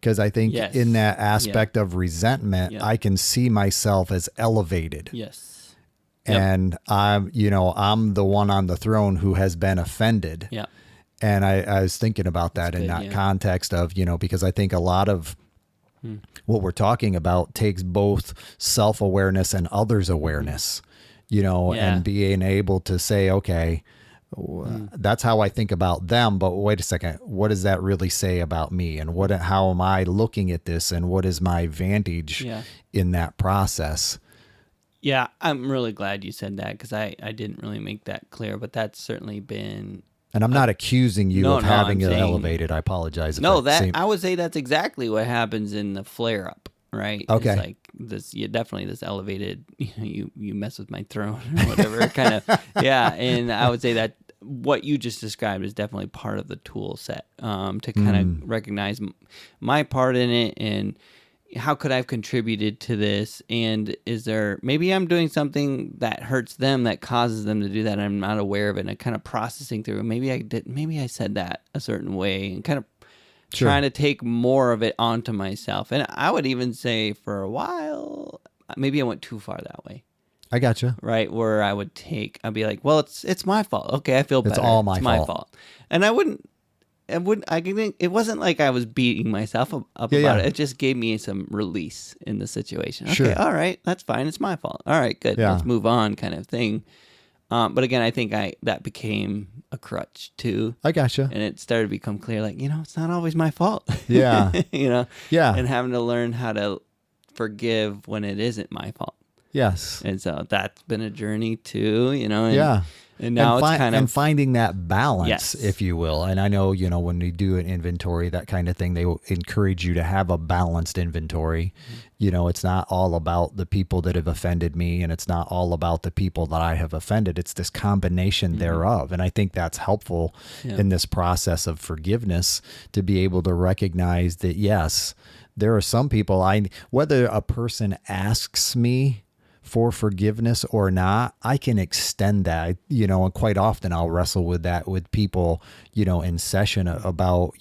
Speaker 2: Because I think in that aspect of resentment, I can see myself as elevated.
Speaker 3: Yes.
Speaker 2: And I'm the one on the throne who has been offended.
Speaker 3: Yeah.
Speaker 2: And I was thinking about that in that context of, because I think a lot of what we're talking about takes both self-awareness and others' awareness, and being able to say, okay, that's how I think about them, but wait a second, what does that really say about me? And how am I looking at this? And what is my vantage in that process?
Speaker 3: Yeah, I'm really glad you said that, because I didn't really make that clear, but that's certainly been...
Speaker 2: And I'm not accusing you of having it elevated. I apologize.
Speaker 3: I would say that's exactly what happens in the flare up, right?
Speaker 2: Okay.
Speaker 3: It's like this, definitely this elevated, you mess with my throne or whatever kind of, and I would say that what you just described is definitely part of the tool set to kind of recognize my part in it, and how could I have contributed to this? And is there, maybe I'm doing something that hurts them, that causes them to do that, and I'm not aware of it, and I'm kind of processing through it. Maybe I said that a certain way, and kind of trying to take more of it onto myself. And I would even say for a while, maybe I went too far that way.
Speaker 2: I gotcha.
Speaker 3: right? Where I'd be like, well, it's my fault. Okay, I feel better.
Speaker 2: It's all my
Speaker 3: my
Speaker 2: fault.
Speaker 3: fault. And I think it wasn't like I was beating myself up about
Speaker 2: Yeah.
Speaker 3: it. It just gave me some release in the situation. Okay,
Speaker 2: Sure.
Speaker 3: all right, that's fine. It's my fault. All right, good.
Speaker 2: Yeah.
Speaker 3: Let's move on, kind of thing. But again, I think that became a crutch too,
Speaker 2: I gotcha.
Speaker 3: and it started to become clear, like, it's not always my fault.
Speaker 2: Yeah. Yeah.
Speaker 3: and having to learn how to forgive when it isn't my fault.
Speaker 2: Yes.
Speaker 3: And so that's been a journey too, and,
Speaker 2: Yeah.
Speaker 3: and now it's kind of
Speaker 2: and finding that balance,
Speaker 3: Yes.
Speaker 2: if you will. And I know, when we do an inventory, that kind of thing, they will encourage you to have a balanced inventory. It's not all about the people that have offended me, and it's not all about the people that I have offended. It's this combination thereof. And I think that's helpful in this process of forgiveness, to be able to recognize that, yes, there are some people whether a person asks me for forgiveness or not, I can extend that, and quite often I'll wrestle with that with people, in session about,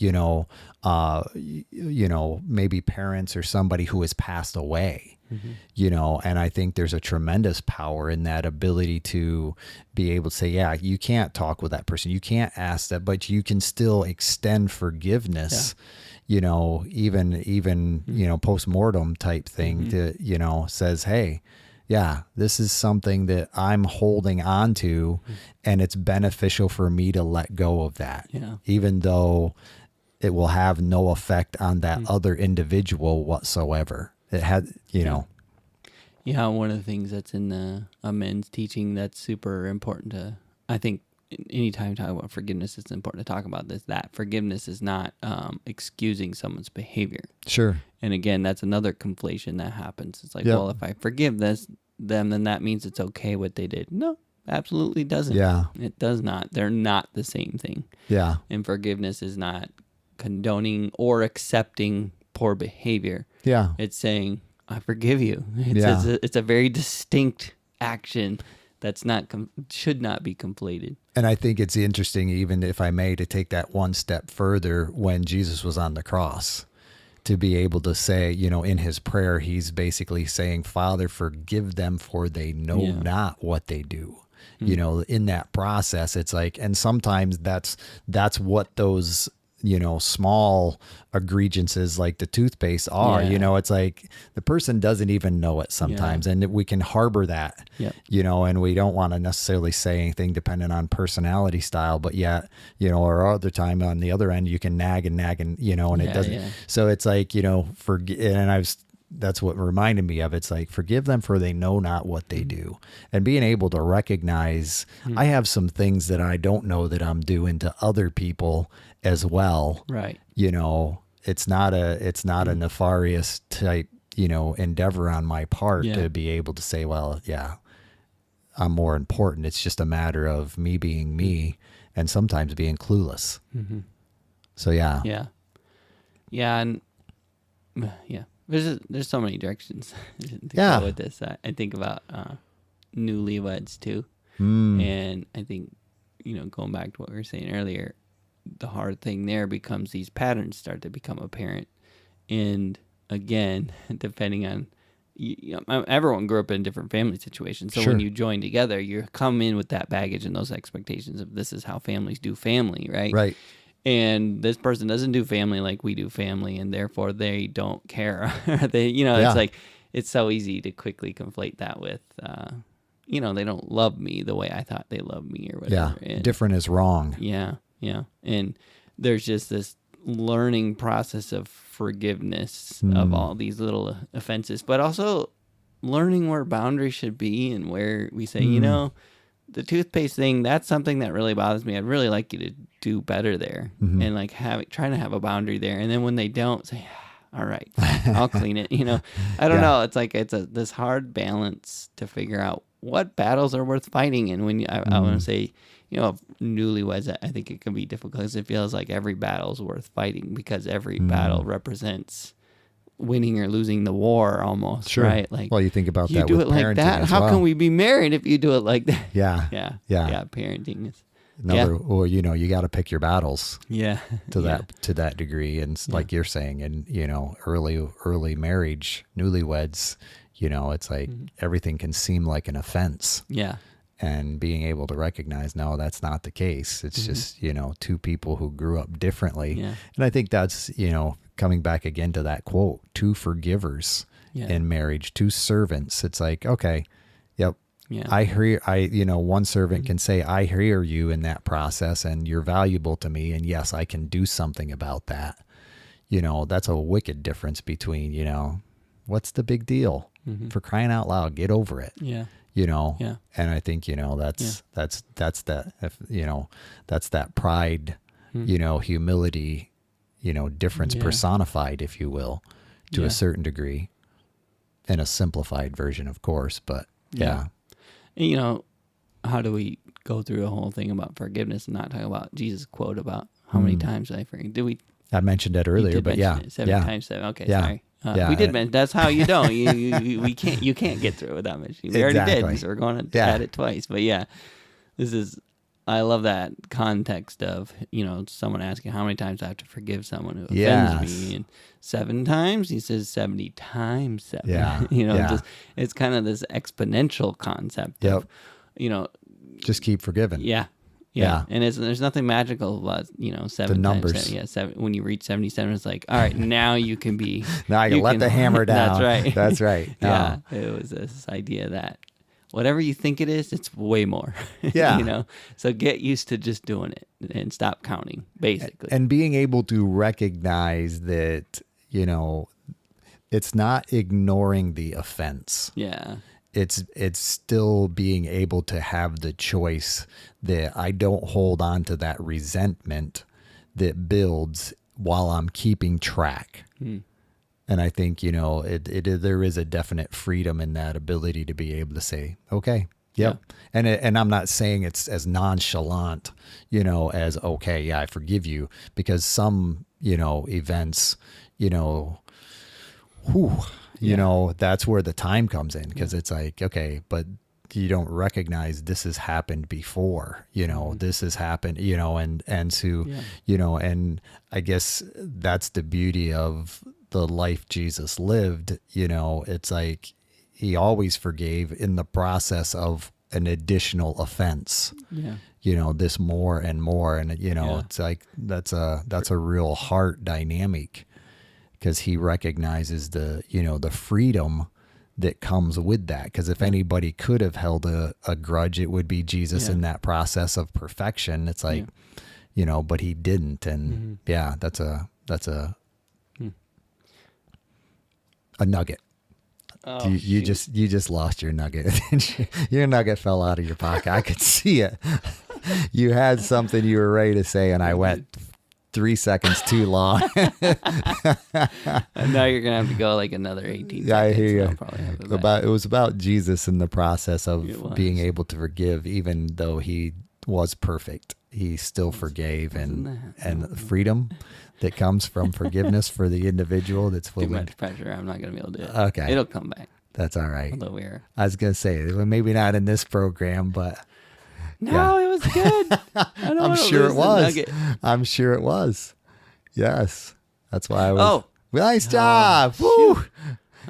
Speaker 2: maybe parents or somebody who has passed away, and I think there's a tremendous power in that ability to be able to say, yeah, you can't talk with that person. You can't ask that, but you can still extend forgiveness. Even post-mortem type thing to, says, hey, yeah, this is something that I'm holding on to, and it's beneficial for me to let go of that, even though it will have no effect on that other individual whatsoever. It had,
Speaker 3: Yeah, one of the things that's in the men's teaching that's super important I think anytime you talk about forgiveness, it's important to talk about this, that forgiveness is not excusing someone's behavior.
Speaker 2: Sure.
Speaker 3: And again, that's another conflation that happens. It's like, well, if I forgive them, then that means it's okay what they did. No, absolutely doesn't.
Speaker 2: Yeah.
Speaker 3: It does not. They're not the same thing.
Speaker 2: Yeah.
Speaker 3: And forgiveness is not condoning or accepting poor behavior.
Speaker 2: Yeah.
Speaker 3: It's saying, I forgive you. It's a very distinct action that's should not be conflated.
Speaker 2: And I think it's interesting, even if I may, to take that one step further, when Jesus was on the cross, to be able to say, in his prayer, he's basically saying, Father, forgive them, for they know not what they do. In that process, it's like, and sometimes that's what those, small egregiances like the toothpaste are, it's like the person doesn't even know it sometimes. And we can harbor that, and we don't want to necessarily say anything depending on personality style, but yet, or other time on the other end, you can nag and, and it doesn't. Yeah. So it's like, that's what reminded me of. It's like, forgive them, for they know not what they do. And being able to recognize, I have some things that I don't know that I'm doing to other people as well.
Speaker 3: Right.
Speaker 2: It's not a nefarious type, endeavor on my part to be able to say, well, yeah, I'm more important. It's just a matter of me being me, and sometimes being clueless. So yeah.
Speaker 3: Yeah. Yeah. And There's so many directions to go with this. I think about newlyweds too. And I think, going back to what we were saying earlier, the hard thing there becomes these patterns start to become apparent. And again, depending on, everyone grew up in different family situations. So when you join together, you come in with that baggage and those expectations of this is how families do family, right?
Speaker 2: Right.
Speaker 3: And this person doesn't do family like we do family, and therefore they don't care. It's like, it's so easy to quickly conflate that with, they don't love me the way I thought they loved me or whatever.
Speaker 2: Yeah,
Speaker 3: and
Speaker 2: different is wrong.
Speaker 3: Yeah. And there's just this learning process of forgiveness of all these little offenses, but also learning where boundaries should be and where we say, the toothpaste thing, that's something that really bothers me. I'd really like you to do better there. And like trying to have a boundary there. And then when they don't, say, all right, I'll clean it. I don't know. It's like, this hard balance to figure out what battles are worth fighting. And when I want to say, newlyweds, I think it can be difficult because it feels like every battle is worth fighting, because every battle represents winning or losing the war almost.
Speaker 2: Sure.
Speaker 3: Right? Like,
Speaker 2: well, you think about
Speaker 3: you
Speaker 2: that
Speaker 3: do
Speaker 2: with
Speaker 3: it like
Speaker 2: parenting
Speaker 3: that.
Speaker 2: as
Speaker 3: How
Speaker 2: well.
Speaker 3: can we be married if you do it like that?
Speaker 2: Yeah.
Speaker 3: Yeah. Parenting is.
Speaker 2: Or you got to pick your battles.
Speaker 3: Yeah.
Speaker 2: To that degree, and like you're saying, and early marriage, newlyweds, You know, it's like everything can seem like an offense.
Speaker 3: Yeah.
Speaker 2: And being able to recognize, no, that's not the case. It's just, you know, two people who grew up differently.
Speaker 3: Yeah.
Speaker 2: And I think that's, you know, coming back again to that quote, two forgivers in marriage, two servants. It's like, okay, yep.
Speaker 3: Yeah.
Speaker 2: you know, one servant can say, I hear you in that process and you're valuable to me. And yes, I can do something about that. You know, that's a wicked difference between, you know, what's the big deal? For crying out loud, get over it.
Speaker 3: Yeah.
Speaker 2: You know,
Speaker 3: Yeah.
Speaker 2: and I think, you know, that's that, you know, that's that pride, you know, humility, you know, difference personified, if you will, to a certain degree, in a simplified version, of course, but
Speaker 3: And, you know, how do we go through a whole thing about forgiveness and not talk about Jesus' quote about how many times I forgive? Did we?
Speaker 2: I mentioned it earlier, but
Speaker 3: it, 7 times 7. Okay, sorry.
Speaker 2: Yeah.
Speaker 3: We did mention that's how you don't. You can't get through it without mentioning. We already did, so we're going to add it twice. But I love that context of, you know, someone asking how many times I have to forgive someone who offends me. And 7 times, he says 70 times 7.
Speaker 2: Yeah.
Speaker 3: You know, it's kind of this exponential concept of, you know.
Speaker 2: Just keep forgiving.
Speaker 3: Yeah. And there's nothing magical about, you know, 7
Speaker 2: the numbers.
Speaker 3: times 7. Yeah, 7. When you reach 77, it's like, all right, now you can be.
Speaker 2: Now I can let the hammer down.
Speaker 3: That's right.
Speaker 2: That's right.
Speaker 3: Yeah, it was this idea that whatever you think it is, it's way more.
Speaker 2: Yeah.
Speaker 3: You know, so get used to just doing it and stop counting, basically.
Speaker 2: And being able to recognize that, you know, it's not ignoring the offense.
Speaker 3: Yeah.
Speaker 2: It's still being able to have the choice that I don't hold on to that resentment that builds while I'm keeping track. And I think, you know, there is a definite freedom in that ability to be able to say, okay, yep. Yeah. And I'm not saying it's as nonchalant, you know, as, okay, yeah, I forgive you, because some, you know, events, you know, you know, that's where the time comes in, because it's like, okay, but you don't recognize this has happened before, you know, this has happened, you know, and so, you know, and I guess that's the beauty of the life Jesus lived. You know, it's like he always forgave in the process of an additional offense. You know, this more and more. And, you know, it's like, that's a real heart dynamic, because he recognizes the, you know, the freedom that comes with that. Because if anybody could have held a grudge, it would be Jesus in that process of perfection. It's like, you know, but he didn't. And that's a nugget.
Speaker 3: Oh,
Speaker 2: you just lost your nugget. Your nugget fell out of your pocket. I could see it. You had something you were ready to say, and I went 3 seconds too long.
Speaker 3: And now you're gonna have to go like another 18 seconds.
Speaker 2: I hear you.
Speaker 3: It
Speaker 2: was about Jesus in the process of being able to forgive, even though he was perfect. He still forgave, and the freedom that comes from forgiveness for the individual that's
Speaker 3: too much pressure. I'm not gonna be able to do it.
Speaker 2: Okay,
Speaker 3: it'll come back.
Speaker 2: That's all right.
Speaker 3: Although
Speaker 2: I was gonna say, well, maybe not in this program, but
Speaker 3: no, it was good.
Speaker 2: I'm sure it was. I'm sure it was. Yes, that's why I was. Oh, nice job! Woo!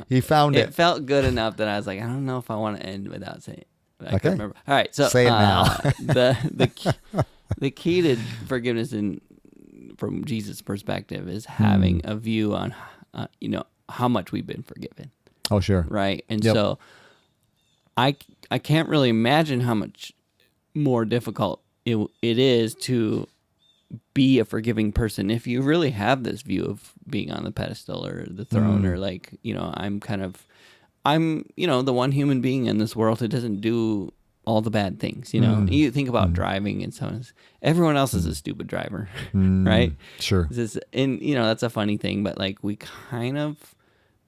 Speaker 2: He found it.
Speaker 3: It felt good enough that I was like, I don't know if I want to end without saying it. I can't remember. All right, so
Speaker 2: say it now.
Speaker 3: The key to forgiveness from Jesus' perspective is having a view on, you know, how much we've been forgiven.
Speaker 2: Oh, sure.
Speaker 3: Right. And so I can't really imagine how much more difficult it is to be a forgiving person if you really have this view of being on the pedestal or the throne, or like, you know, I'm, you know, the one human being in this world who doesn't do all the bad things, you know. You think about driving, and everyone else is a stupid driver, right?
Speaker 2: Sure.
Speaker 3: And, you know, that's a funny thing, but like we kind of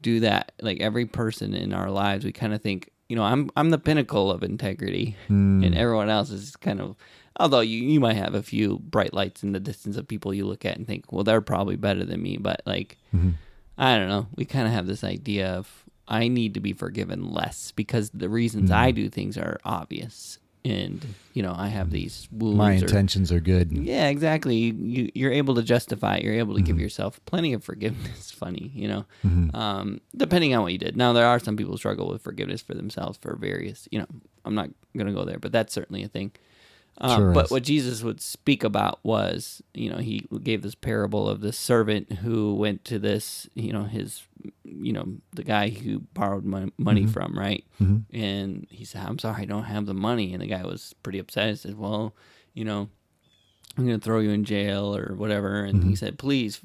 Speaker 3: do that. Like every person in our lives, we kind of think, you know, I'm the pinnacle of integrity, and everyone else is kind of, although you might have a few bright lights in the distance of people you look at and think, well, they're probably better than me. But like, I don't know. We kind of have this idea of, I need to be forgiven less because the reasons I do things are obvious. and I have these wounds.
Speaker 2: My intentions are good.
Speaker 3: Yeah, exactly. You're able to justify it. You're able to give yourself plenty of forgiveness. Funny, depending on what you did. Now, there are some people who struggle with forgiveness for themselves for various, I'm not going to go there, but that's certainly a thing. But what Jesus would speak about was, he gave this parable of this servant who went to this, his, the guy who borrowed money from, right? And he said, I'm sorry, I don't have the money. And the guy was pretty upset. He said, well, I'm going to throw you in jail or whatever. And he said, please,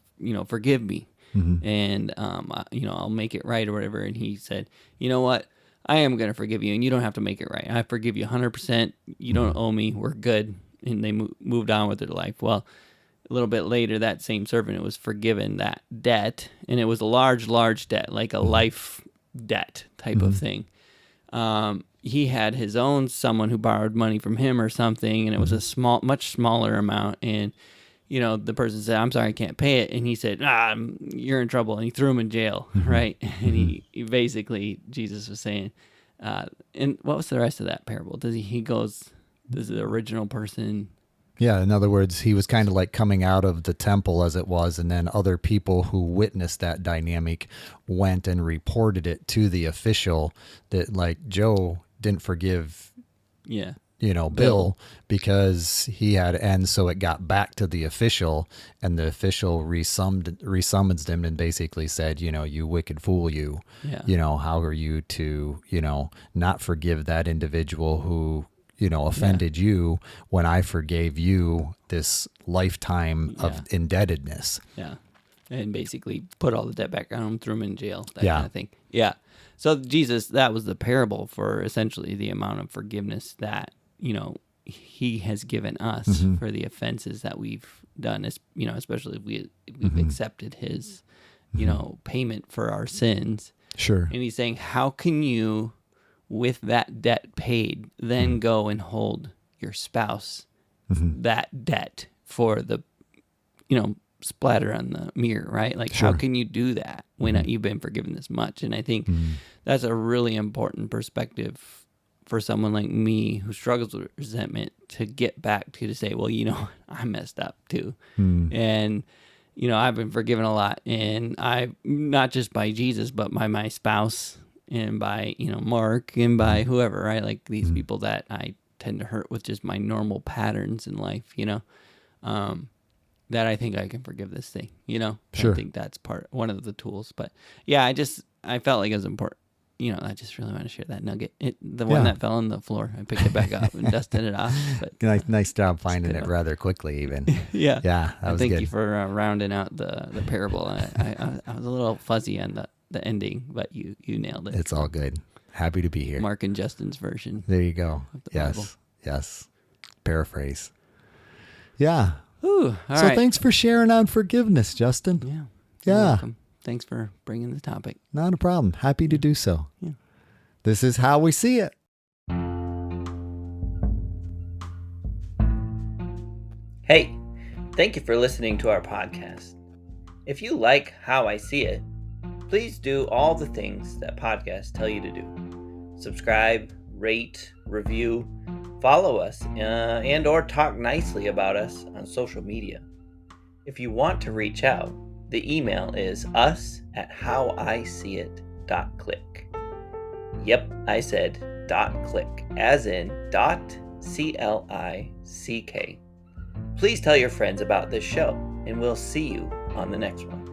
Speaker 3: forgive me. And, I'll make it right or whatever. And he said, you know what? I am going to forgive you, and you don't have to make it right. I forgive you 100%. You don't owe me. We're good. And they moved on with their life. Well, a little bit later, that same servant was forgiven that debt, and it was a large, large debt, like a life debt type of thing. He had his own someone who borrowed money from him or something, and it was a much smaller amount, and the person said, I'm sorry, I can't pay it. And he said, you're in trouble. And he threw him in jail, right? And he basically, Jesus was saying, and what was the rest of that parable? Does the original person?
Speaker 2: Yeah, in other words, he was kind of like coming out of the temple as it was, and then other people who witnessed that dynamic went and reported it to the official that, like, Joe didn't forgive Bill because he had, and so it got back to the official, and the official resummons him and basically said, you wicked fool, how are you to, not forgive that individual who, offended you when I forgave you this lifetime of indebtedness.
Speaker 3: Yeah. And basically put all the debt back on him, threw him in jail, that kind of thing. Yeah. So Jesus, that was the parable for essentially the amount of forgiveness that, he has given us for the offenses that we've done, especially if we've accepted his, payment for our sins.
Speaker 2: Sure.
Speaker 3: And he's saying, how can you, with that debt paid, then go and hold your spouse that debt for the, splatter on the mirror, right? Like, how can you do that when you've been forgiven this much? And I think that's a really important perspective for someone like me who struggles with resentment to get back to say, well, I messed up too. And, I've been forgiven a lot, and not just by Jesus, but by my spouse and by, Mark and by whoever, right? Like these people that I tend to hurt with just my normal patterns in life, that I think I can forgive this thing,
Speaker 2: Sure.
Speaker 3: I think that's one of the tools. But yeah, I felt like it was important. I just really want to share that nugget. The one that fell on the floor, I picked it back up and dusted it off. But
Speaker 2: nice job finding it rather quickly, even.
Speaker 3: Yeah.
Speaker 2: Yeah, that was
Speaker 3: Thank
Speaker 2: good.
Speaker 3: you for rounding out the parable. I was a little fuzzy on the ending, but you nailed it.
Speaker 2: It's all good. Happy to be here.
Speaker 3: Mark and Justin's version.
Speaker 2: There you go.
Speaker 3: Bible.
Speaker 2: Yes. Paraphrase. Yeah.
Speaker 3: Ooh, all
Speaker 2: so
Speaker 3: right.
Speaker 2: Thanks for sharing on forgiveness, Justin.
Speaker 3: Yeah.
Speaker 2: Yeah.
Speaker 3: You're welcome. Thanks for bringing the topic.
Speaker 2: Not a problem. Happy to do so.
Speaker 3: Yeah.
Speaker 2: This is how we see it.
Speaker 1: Hey, thank you for listening to our podcast. If you like How I See It, please do all the things that podcasts tell you to do. Subscribe, rate, review, follow us, and or talk nicely about us on social media. If you want to reach out, the email is us@howiseeit.click. Yep, I said .click, as in .click. Please tell your friends about this show, and we'll see you on the next one.